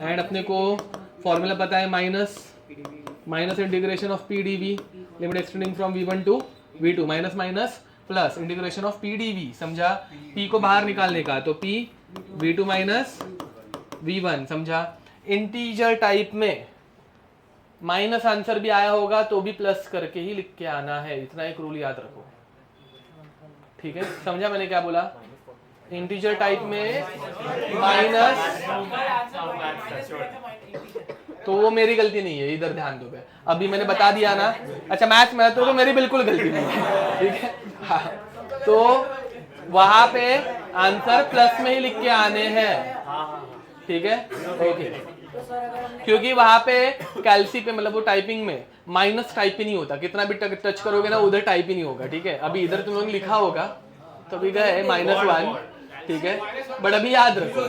and अपने को फॉर्मूला पता है minus integration of P dV, limit extending from V1 to V2, minus minus plus integration of P dV, समझा? P को बाहर निकालने का, तो P V2 माइनस V1, समझा? इंटीजर टाइप में माइनस आंसर भी आया होगा तो भी प्लस करके ही लिख के आना है, इतना एक रूल याद रखो, ठीक है। समझा मैंने क्या बोला? इंटीजर टाइप में माइनस, तो वो मेरी गलती नहीं है, इधर ध्यान दो बे, अभी मैंने बता दिया ना। अच्छा मैथ्स में तो मेरी बिल्कुल गलती नहीं है, ठीक है। हाँ, तो वहां पे आंसर प्लस में ही लिख के आने हैं, ठीक है। ओके, क्योंकि वहां पे कैल्सी पे मतलब वो टाइपिंग में माइनस टाइप ही नहीं होता, कितना भी टच करोगे ना उधर टाइप ही नहीं होगा, ठीक है। अभी इधर तुम लोग लिखा होगा तो भी गए -1, ठीक है, बट अभी याद रखो।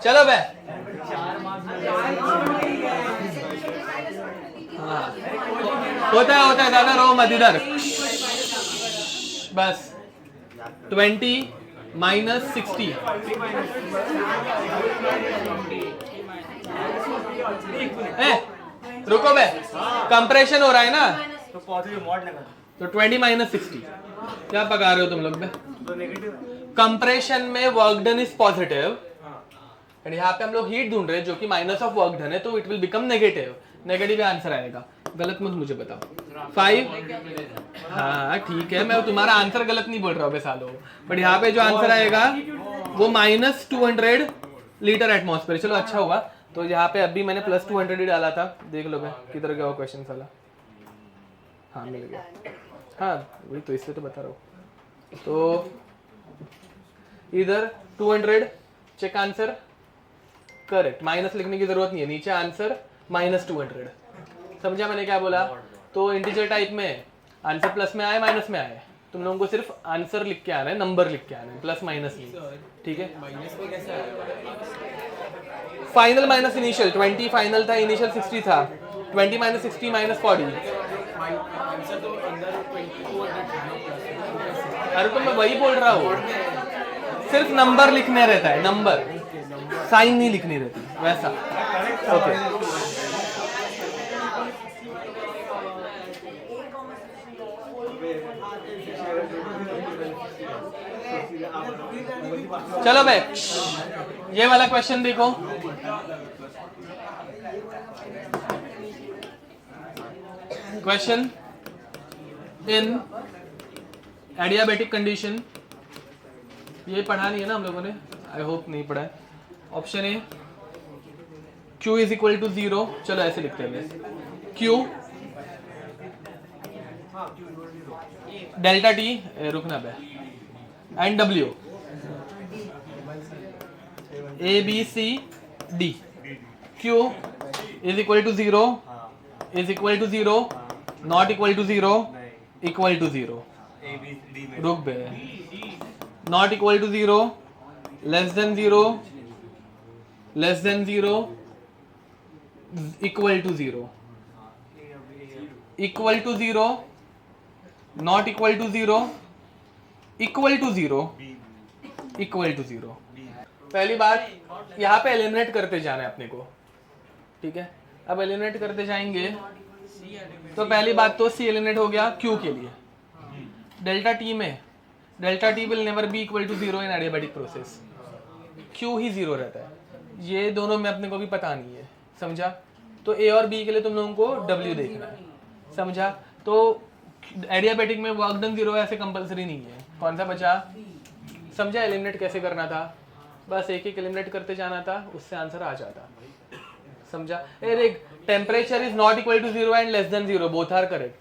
चलो बे, हाँ होता है ज्यादा रो मत इधर, बस 20 -60 रुको बे, कंप्रेशन हो रहा है ना, तो पॉजिटिव मॉड लगा तो 20 - 60 क्या पका रहे हो तुम लोग बे? तो नेगेटिव कंप्रेशन में work done is positive and यहाँ पे हम लोग हीट ढूंढ रहे हैं जो कि माइनस ऑफ वर्क डन है, तो it will become negative. Negative answer आएगा। गलत मत मुझे बताओ। 5 हाँ ठीक है, मैं तुम्हारा आंसर गलत नहीं बोल रहा हूँ सालो, बट यहाँ पे जो आंसर आएगा वो -200 लीटर एटमॉस्फेयर। चलो अच्छा हुआ, तो यहाँ पे अभी मैंने +200 ही डाला था। देख लो भाई किधर गया वो क्वेश्चन साला। हाँ मिल गया, हाँ वही तो, इससे तो बता रहा हूँ। तो इधर 200 चेक आंसर करेक्ट, माइनस लिखने की जरूरत नहीं है, नीचे आंसर -200। समझा मैंने क्या बोला? तो इंटीजर टाइप में आंसर प्लस में आए माइनस में आए, तुम लोगों को सिर्फ आंसर लिख के आना है, नंबर लिख के आना है, प्लस माइनस नहीं, ठीक है? माइनस में कैसे आएगा? फाइनल माइनस इनिशियल, 20 फाइनल था, इनिशियल 60 था, 20 - 60 - 40। आंसर तो अंदर 200 प्लस। अरे तो मैं वही बोल रहा हूँ, सिर्फ नंबर लिखने रहता है, नंबर, साइन नहीं लिखनी रहती वैसा। ओके चलो भाई, ये वाला क्वेश्चन देखो। क्वेश्चन इन एडियाबेटिक कंडीशन, ये पढ़ा नहीं है ना हम लोगों ने, आई होप नहीं पढ़ा है। ऑप्शन ए Q = 0, चलो ऐसे लिखते हैं, Q डेल्टा T रुकना बे and W A B C D, Q = 0, = 0, not equal to 0, equal to 0, A B D में रुक बे, not equal to 0, less than 0, less than 0, equal to 0, equal to 0, not equal to 0, equal to 0, equal to 0। पहली बात यहाँ पे एलिमिनेट करते जाना है अपने को, ठीक है? अब एलिमिनेट करते जाएंगे तो पहली बात तो C एलिमिनेट हो गया Q के लिए। डेल्टा T में, delta T will never be equal to 0 in adiabatic process, Q ही 0 रहता है। ये दोनों में अपने को भी पता नहीं है, समझा? तो A और B के लिए तुम लोगों को W देखना है, समझा? तो एडियाबेटिक में वर्क डन 0 ऐसे कंपलसरी नहीं है। कौन सा बचा? समझा एलिमिनेट कैसे करना था? बस एक एक एलिमिनेट करते जाना था, उससे आंसर आ जाता, समझा? ए देख, temperature is not equal to 0 and less than 0, both are correct.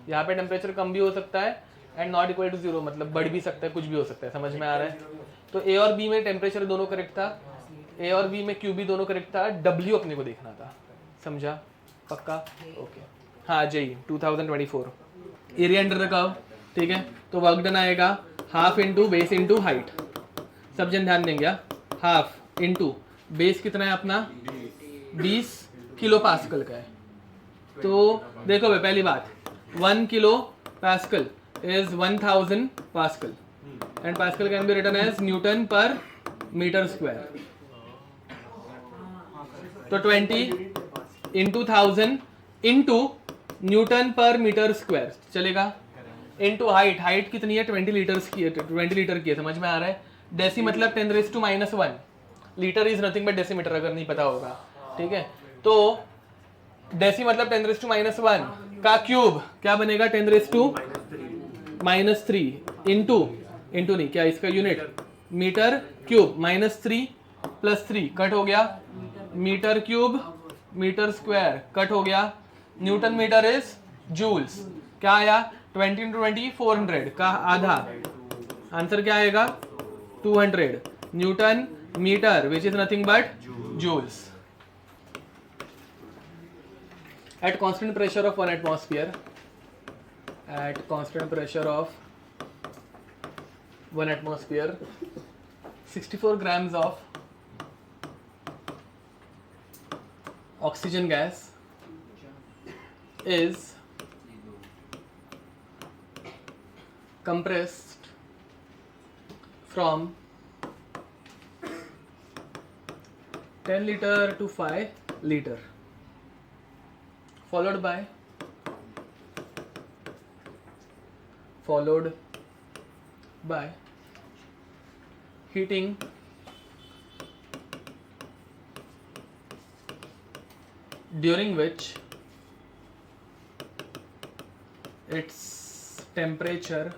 यहाँ पे टेम्परेचर कम भी हो सकता है एंड नॉट इक्वल टू 0 मतलब बढ़ भी सकता है, कुछ भी हो सकता है, समझ में आ रहा है? तो A और B में टेम्परेचर दोनों करेक्ट था, A और B में Q भी दोनों करेक्ट था, W अपने को देखना था, समझा? पक्का? ओके हाँ जी। 2024 एरिया अंडर द कर्व, ठीक है? तो वर्क डन आएगा half into base into height, सब जन ध्यान देंगे। हाफ इंटू बेस कितना है अपना 20 किलो पास्कल का है। तो देखो भाई पहली बात 1 kilo pascal is 1000 pascal and pascal can be written as newton per metre square. तो 20 into 1000 into newton per metre square चलेगा, इंटू हाइट, हाइट कितनी है 20 लीटर्स की है, 20 लीटर की है, समझ में आ रहा है? डेसी मतलब 10⁻⁻1, litre is nothing but decimetre, अगर नहीं पता होगा, ठीक है? तो डेसी मतलब 10⁻⁻1 का क्यूब क्या बनेगा 10⁻³ इंटू नहीं क्या इसका यूनिट मीटर क्यूब, -3 + 3 कट हो गया, metre cube metre square cut हो गया, न्यूटन मीटर इज जूल्स, क्या आया 20 × 20 400 का आधा, आंसर क्या आएगा 200 newton metre which is nothing but joules. At constant pressure of 1 atmosphere, at constant pressure of 1 atmosphere, 64 grams of oxygen gas is compressed from 10 liter to 5 liter followed by heating during which its temperature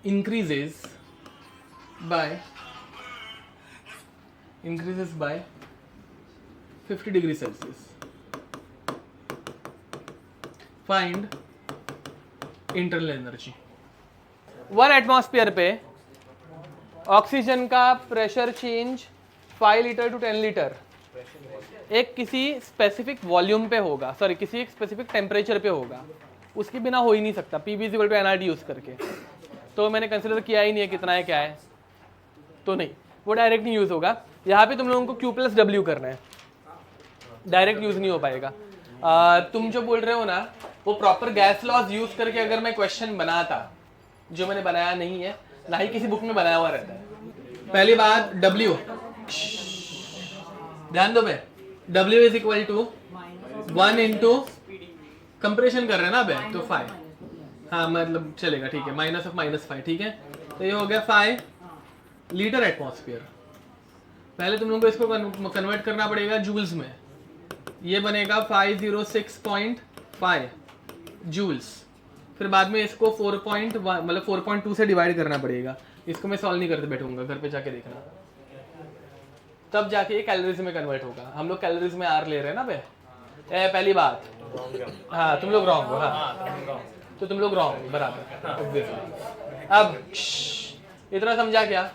increases by 50 degrees Celsius. Find internal energy. 1 atmosphere पे ऑक्सीजन का pressure change 5 litre to 10 litre एक किसी स्पेसिफिक वॉल्यूम पे होगा, सॉरी किसी एक स्पेसिफिक टेम्परेचर पे होगा, उसके बिना हो ही नहीं सकता PV = NRT यूज़ करके। तो मैंने कंसिडर किया ही नहीं है कितना है क्या है, तो नहीं, वो डायरेक्ट नहीं यूज़ होगा। यहाँ पे तुम लोगों को Q+W करना है, डायरेक्ट यूज़ नहीं हो पाएगा। तुम जो बोल रहे हो ना, वो प्रॉपर गैस लॉज यूज़ करके अगर मैं क्वेश्चन बनाता, जो मैंने बनाया नहीं है, ना ही किसी बुक में बनाया हुआ रहता है। पहली बात W, ध्यान दो बे, W = 1 इंटू कंप्रेशन कर रहे हैं ना बे, तो 5, हाँ मतलब चलेगा, ठीक है, -5, ठीक है। तो ये हो गया 5 लीटर एटमॉस्फेयर। पहले तुम लोगों को इसको कन्वर्ट करना पड़ेगा जूल्स में, ये बनेगा 506.5 जूल्स। फिर बाद में इसको 4.2 से डिवाइड करना पड़ेगा। इसको मैं सॉल्व नहीं करते बैठूंगा, घर पे जाके देखना, तब जाके ये कैलोरीज में कन्वर्ट होगा। हम लोग कैलोरीज में आर ले रहे हैं ना बे, पहली बात। हाँ तुम लोग रॉन्ग हो, हाँ तो तुम लोग रॉन्ग, बराबर। अब इतना समझा क्या?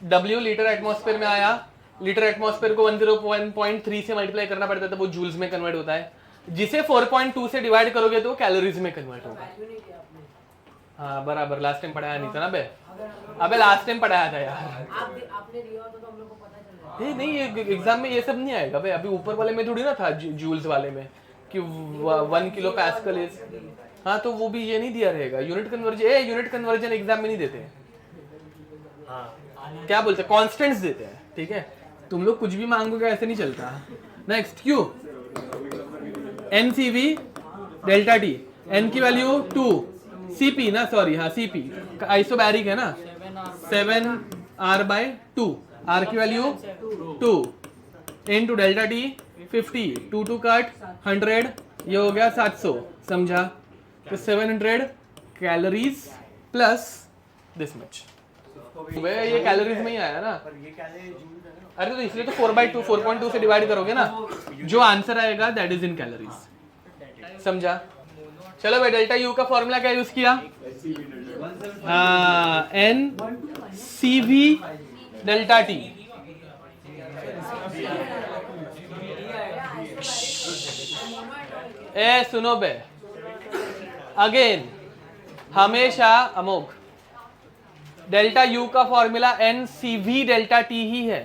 W लीटर एटमॉस्फेयर में आया, लीटर एटमॉस्फेयर को 101.3 से मल्टीप्लाई करना पड़ता है, तो वो जूल्स में कन्वर्ट होता है, जिसे 4.2 से डिवाइड करोगे तो कैलोरीज में कन्वर्ट होगा। हाँ बराबर, लास्ट टाइम पढ़ाया नहीं था ना बे, अबे लास्ट टाइम पढ़ाया था यार। आपने दिया होता तो हम लोग को पता चल रहा है। नहीं ये एग्जाम में ये सब नहीं आएगा भाई। अभी ऊपर वाले में थोड़ी ना था, जूल्स वाले में कि 1 किलो पैस्कल इज, हाँ तो वो भी ये नहीं दिया रहेगा। यूनिट कन्वर्जन एग्जाम में नहीं देते, क्या बोलते हैं, कॉन्स्टेंट्स देते हैं, ठीक है। तुम लोग कुछ भी मांगोगे, ऐसे नहीं चलता। Next Q, NCV delta T, N की वैल्यू 2, CP ना, सॉरी हाँ CP आइसोबैरिक है ना, 7R/2, R की value 2 into delta T 50, 2 cut 100, ये हो गया 700, समझा। तो 700 कैलोरीज प्लस दिस मच, ये कैलोरीज में ही आया ना। अरे तो इसलिए तो 4/2 से डिवाइड करोगे ना, जो आंसर आएगा दैट इज इन कैलोरीज, समझा। चलो भाई, डेल्टा U का फॉर्मूला क्या यूज किया? NCV delta T। सुनो बे, अगेन हमेशा अमोघ, डेल्टा U का फॉर्मूला NCV डेल्टा T ही है।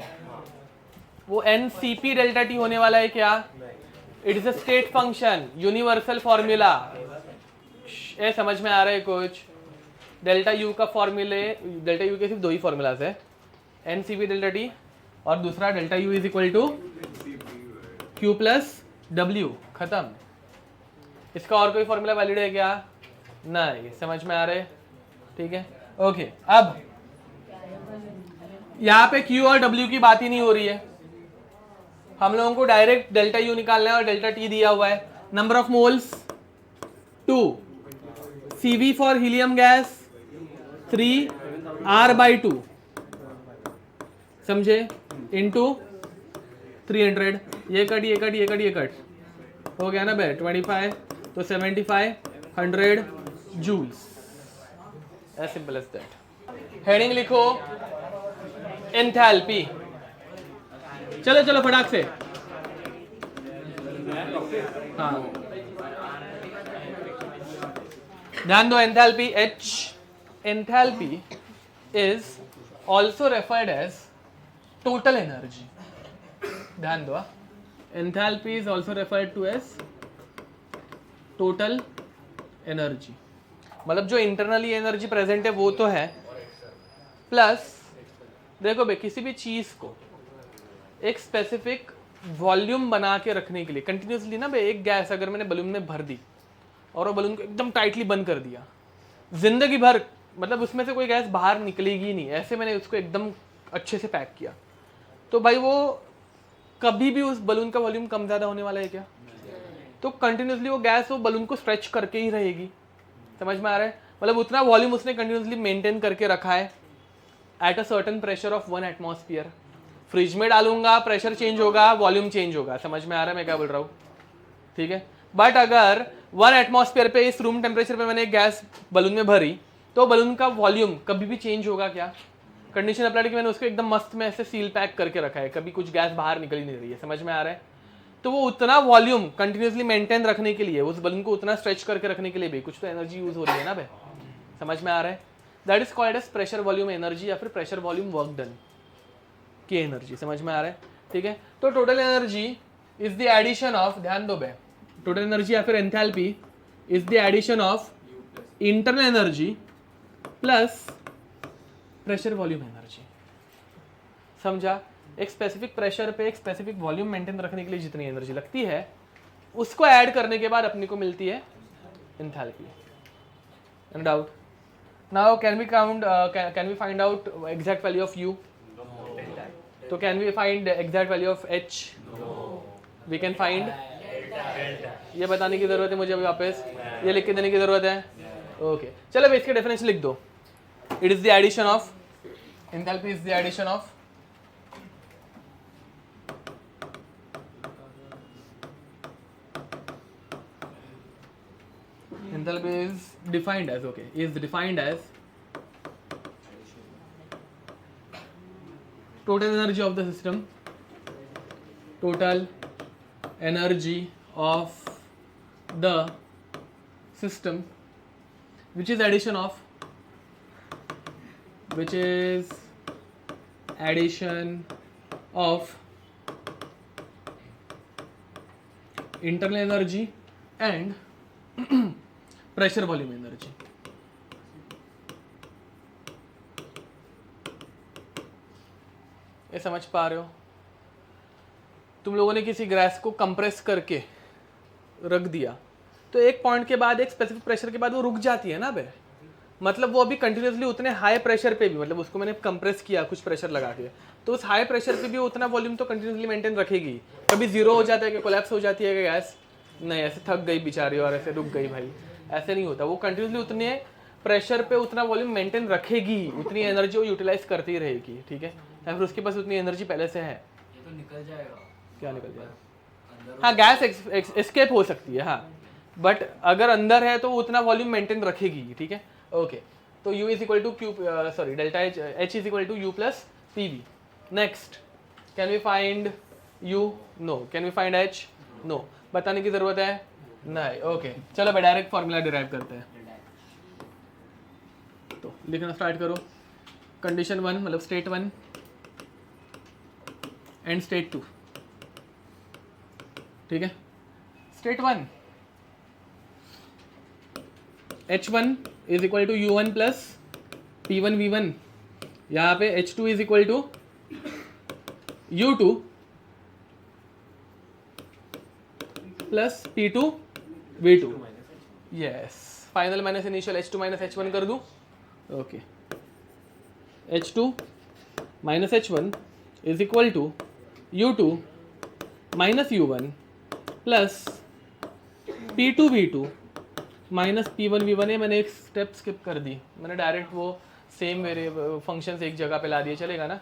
वो NCP डेल्टा T होने वाला है क्या? It is a state function, universal formula. ये समझ में आ रहा है कुछ? डेल्टा U का फॉर्मूले, डेल्टा U के सिर्फ 2 ही फॉर्मूलाज है, NCV डेल्टा T और दूसरा डेल्टा U = Q+W, खत्म। इसका और कोई फॉर्मूला वैलिड है क्या? नहीं, समझ में आ रहा है, ठीक है। ओके, अब यहाँ पे Q और W की बात ही नहीं हो रही है, हम लोगों को डायरेक्ट डेल्टा U निकालना है और डेल्टा T दिया हुआ है। Number of moles 2, CV for helium gas 3R/2, समझे, इनटू 300, ये कट हो गया ना बे 25, तो 75 100 जूल्स, as simple as that. Heading लिखो एंथैल्पी। चलो फटाक से, हाँ ध्यान दो, enthalpy H, enthalpy is also referred as total energy. ध्यान दो, enthalpy is also referred to as total energy. मतलब जो इंटरनली एनर्जी प्रेजेंट है वो तो है, प्लस देखो भाई किसी भी चीज़ को एक स्पेसिफिक वॉल्यूम बना के रखने के लिए कंटिन्यूसली ना भाई, एक गैस अगर मैंने बलून में भर दी और वो बलून को एकदम टाइटली बंद कर दिया, जिंदगी भर मतलब उसमें से कोई गैस बाहर निकलेगी नहीं, ऐसे मैंने उसको एकदम अच्छे से पैक किया, तो भाई वो कभी भी उस बलून का वॉल्यूम कम ज़्यादा होने वाला है क्या? तो कंटिन्यूसली वो गैस वो बलून को स्ट्रेच करके ही रहेगी। समझ में आ रहा है? मतलब उतना वॉल्यूम उसने कंटिन्यूसली मेंटेन करके रखा है at a certain pressure of 1 atmosphere. Fridge में डालूंगा प्रेशर चेंज होगा, वॉल्यूम चेंज होगा। समझ में आ रहा है मैं क्या बोल रहा हूँ? ठीक है। बट अगर 1 एटमॉस्फेयर पे इस रूम टेम्परेचर पे मैंने गैस बलून में भरी तो बलून का वॉल्यूम कभी भी चेंज होगा क्या? कंडीशन अप्लाई कि मैंने उसको एकदम मस्त में ऐसे सील पैक करके रखा है, कभी कुछ गैस बाहर निकल ही नहीं रही है। समझ में आ रहा है? तो वो उतना वॉल्यूम कंटिन्यूसली मेंटेन रखने के लिए, उस बलून को उतना स्ट्रेच करके रखने के लिए भी कुछ तो एनर्जी यूज हो रही है ना भाई। समझ में आ रहा है? That is called as pressure volume energy या फिर प्रेशर वॉल्यूम वर्क डन की एनर्जी। समझ में आ रहा है? ठीक है। तो total energy is the addition of, ध्यान दो भाई, टोटल एनर्जी या फिर enthalpy is the addition of internal energy plus pressure volume energy. समझा? एक स्पेसिफिक प्रेशर पे एक स्पेसिफिक वॉल्यूम मेंटेन रखने के लिए जितनी एनर्जी लगती है उसको ऐड करने के बाद अपने को मिलती है enthalpy. No doubt. Now can we count, can we find out exact value of U? तो can we find exact value of एच? वी कैन फाइंड, ये बताने की जरूरत है मुझे अभी वापस, ये लिख के देने की जरूरत है? ओके चलो अब इसके डेफिनेशन लिख दो। It is the addition of, enthalpy is the addition of enthalpy is defined as, okay, is defined as total energy of the system, total energy of the system which is addition of internal energy and pressure volume energy। ये समझ पा रहे हो? तुम लोगों ने किसी गैस को कंप्रेस करके रख दिया तो एक पॉइंट के बाद, एक स्पेसिफिक प्रेशर के बाद वो रुक जाती है ना बे, मतलब वो अभी कंटिन्यूसली उतने हाई प्रेशर पे भी, मतलब उसको मैंने कंप्रेस किया कुछ प्रेशर लगा के, तो उस हाई प्रेशर पे भी उतना वॉल्यूम तो कंटिन्यूसली मेंटेन रखेगी। कभी जीरो हो जाता है कि कोलैप्स हो जाती है कि गैस, नहीं ऐसे थक गई बेचारी और ऐसे रुक गई भाई, ऐसे नहीं होता। वो कंटिन्यूसली उतने प्रेशर पे उतना वॉल्यूम मेंटेन रखेगी, उतनी एनर्जी वो यूटिलाइज करती रहेगी। ठीक है। या फिर उसके पास उतनी एनर्जी पहले से है। ये तो निकल जाएगा। क्या निकल जाएगा? हाँ गैस एस्केप हो सकती है, हाँ, बट अगर अंदर है तो वो उतना वॉल्यूम मेंटेन रखेगी। ठीक है। ओके तो U is equal to Q, sorry delta H is equal to U plus PV। Next, can we find U? No. Can we find H? No. बताने की जरूरत है? नहीं। ओके चलो भाई डायरेक्ट फॉर्मूला डिराइव करते हैं। तो लिखना स्टार्ट करो। कंडीशन 1 मतलब स्टेट 1 एंड स्टेट 2। ठीक है। State 1 H1 is equal to U1 प्लस P1 V1। यहाँ पे H2 is equal to U2 प्लस P2 V2। Yes, final minus initial H2 minus H1 कर दूँ। Okay H2 minus H1 is equal to U2 minus U1 plus P2 V2 minus P1 V1 है। मैंने एक स्टेप स्किप कर दी, मैंने डायरेक्ट वो सेम मेरे फंक्शंस एक जगह पे ला दिए, चलेगा ना?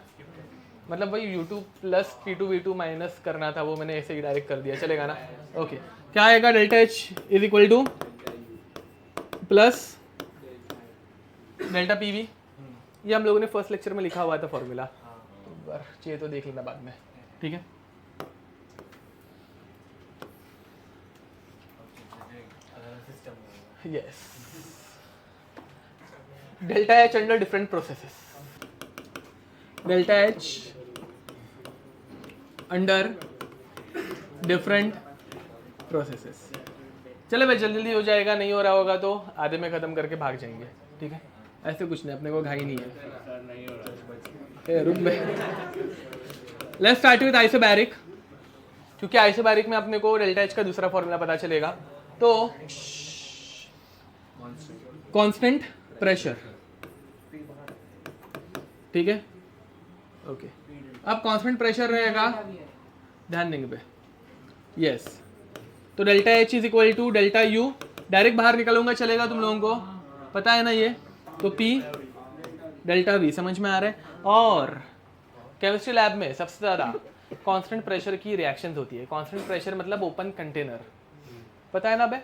मतलब भाई U2 प्लस P2 V2 माइनस करना था, वो मैंने ऐसे ही डायरेक्ट कर दिया, चलेगा ना? ओके क्या आएगा? Delta H is equal two plus delta PV। ये हम लोगों ने फर्स्ट लेक्चर में लिखा हुआ था फॉर्मूला, चाहिए तो देख लेना बाद में। ठीक है। Yes. Delta H under different processes. Delta H under different processes. चलो भाई जल्दी जल्दी हो जाएगा, नहीं हो रहा होगा तो आधे में ख़त्म करके भाग जाएंगे। ठीक है। ऐसे कुछ नहीं, अपने को घाई नहीं है। रुक बे। लेट्स स्टार्ट विद आइसोबैरिक, क्योंकि आइसोबैरिक में अपने को डेल्टा एच का दूसरा फॉर्मूला पता चलेगा। तो कांस्टेंट प्रेशर, ठीक है, ओके। अब कांस्टेंट प्रेशर रहेगा, ध्यान देंगे पे, यस। तो delta H is equal to delta U, direct बाहर निकलूंगा, चलेगा तुम लोगों को पता है ना ये। तो पी डेल्टा वी, समझ में आ रहा है। और केमिस्ट्री लैब में सबसे ज़्यादा कांस्टेंट प्रेशर की रिएक्शंस होती है। कांस्टेंट प्रेशर मतलब ओपन कंटेनर, पता है ना बे।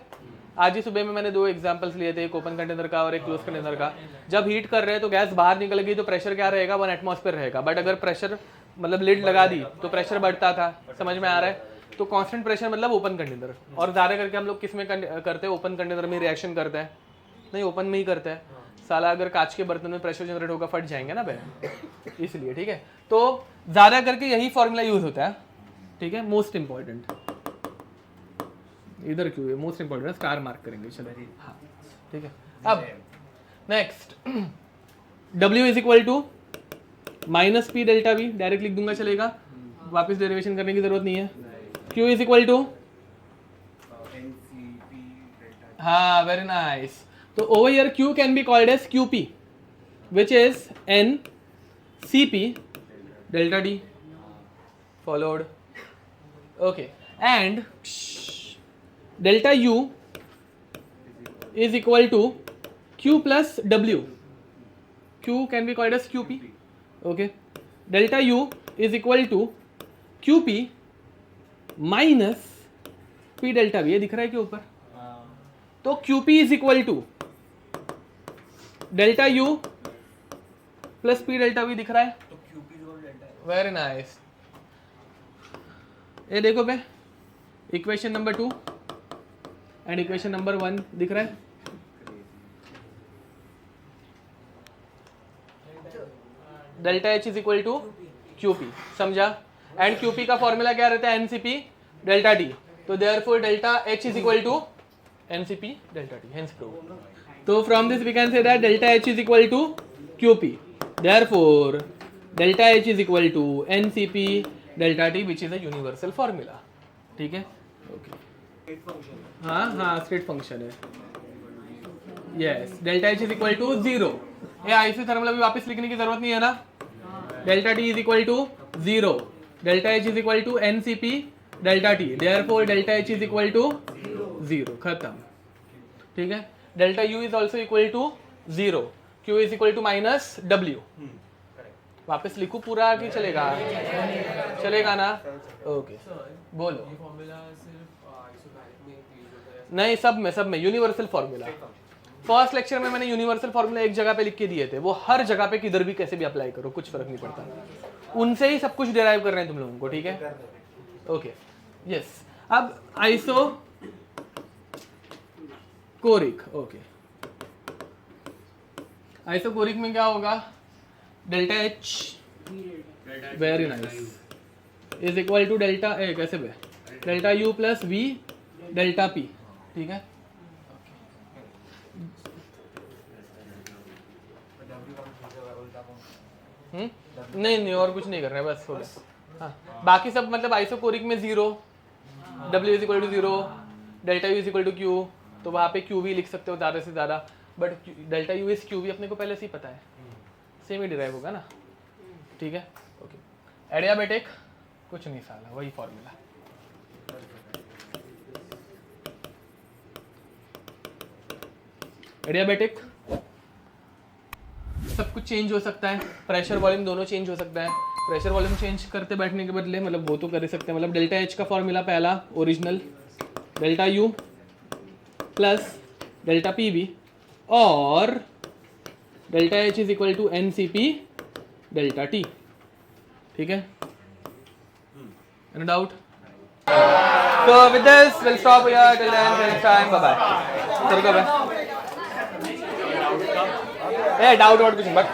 आज ही सुबह में मैंने 2 एग्जांपल्स लिए थे, एक ओपन कंटेनर का और एक क्लोज कंटेनर का। जब हीट कर रहे हैं तो गैस बाहर निकल गई तो प्रेशर क्या रहेगा, 1 एटमॉस्फेयर रहेगा। बट अगर प्रेशर मतलब लिड लगा दी तो प्रेशर बढ़ता था, समझ में आ रहा है। तो कांस्टेंट प्रेशर मतलब ओपन कंटेनर। और ज़्यादा करके हम लोग किस में करते हैं, ओपन कंटेनर में रिएक्शन करते हैं, नहीं ओपन में ही करते हैं। साला अगर कांच के बर्तन में प्रेशर जनरेट होगा फट जाएंगे ना बे, इसलिए, ठीक है। तो ज़्यादा करके यही फॉर्मूला यूज होता है, ठीक है। मोस्ट इंपॉर्टेंट इधर क्यों है, मोस्ट इंपॉर्टेंट स्टार मार्क करेंगे, चलो हाँ, ठीक है। अब next W is equal to minus P delta V, direct लिख दूंगा, चलेगा, वापस डेरिवेशन करने की जरूरत नहीं है। Q इज इक्वल टू, हाँ वेरी नाइस। तो over here Q can be called as QP which is NCP delta D followed, okay, and delta U is equal to Q plus W. Q can be called as QP, okay. Delta U is equal to QP minus P delta V, ये दिख रहा है क्या ऊपर। तो QP is equal to delta U plus P delta V दिख रहा है, तो QP इक्वल डेल्टा है। Very nice. ये देखो बे, equation number 2 and equation number 1 दिख रहा है। Delta H is equal to QP, समझा। एंड QP का फॉर्मूला क्या रहता है, NCP डेल्टा D। तो therefore delta H is equal to NCP delta D, hence prove. So from this we can say that delta H is equal to QP. Therefore, delta H is equal to NCP delta T, which is a universal formula. ठीक है? Okay. हाँ हाँ स्टेट फंक्शन है। Yes, delta H is equal to 0. ये आइसोथर्मल अभी वापस लिखने की जरूरत नहीं है ना। Delta T is equal to 0. Delta H is equal to NCP delta T. Therefore, delta H is equal to 0. खत्म। ठीक है? Delta U is also equal to 0, Q is equal to minus W। वापस लिखू पूरा कि चलेगा, चलेगा ना, ओके। बोलो। ये फॉर्मूला सिर्फ आइसोबैरिक में यूज होता है? नहीं, सब में यूनिवर्सल फॉर्मूला। फर्स्ट लेक्चर में मैंने यूनिवर्सल फॉर्मूला एक जगह पे लिख के दिए थे, वो हर जगह पे किधर भी कैसे भी अप्लाई करो, कुछ फर्क नहीं पड़ता। उनसे ही सब कुछ डिराइव कर रहे हैं तुम लोगों को, ठीक है, ओके, यस। अब आइसो कोरिक, ओके। आइसोकोरिक में क्या होगा, delta H, very nice, is equal to delta A, कैसे बे, delta U plus V delta P, ठीक है। नहीं और कुछ नहीं कर रहे हैं, बस हो गया। हाँ, बाकी सब मतलब आइसोकोरिक में 0, W is equal to 0, delta U is equal to Q, तो वहाँ पे QV लिख सकते हो ज़्यादा से ज़्यादा, but delta U is QV अपने को पहले से ही पता है, सेम ही डिराइव होगा ना, ठीक है, ओके। एडियाबेटिक कुछ नहीं साला, वही फॉर्मूला। एडियाबेटिक सब कुछ चेंज हो सकता है, प्रेशर वॉल्यूम दोनों चेंज हो सकता है। प्रेशर वॉल्यूम चेंज करते बैठने के बदले मतलब वो तो कर ही सकते हैं। मतलब डेल्टा H का फॉर्मूला पहला original, delta U plus delta PV, और delta H is equal to NCP delta T, ठीक है, any doubt? So with this we'll stop here till then, next time, bye bye. चलो बाय। ए डाउट कुछ मत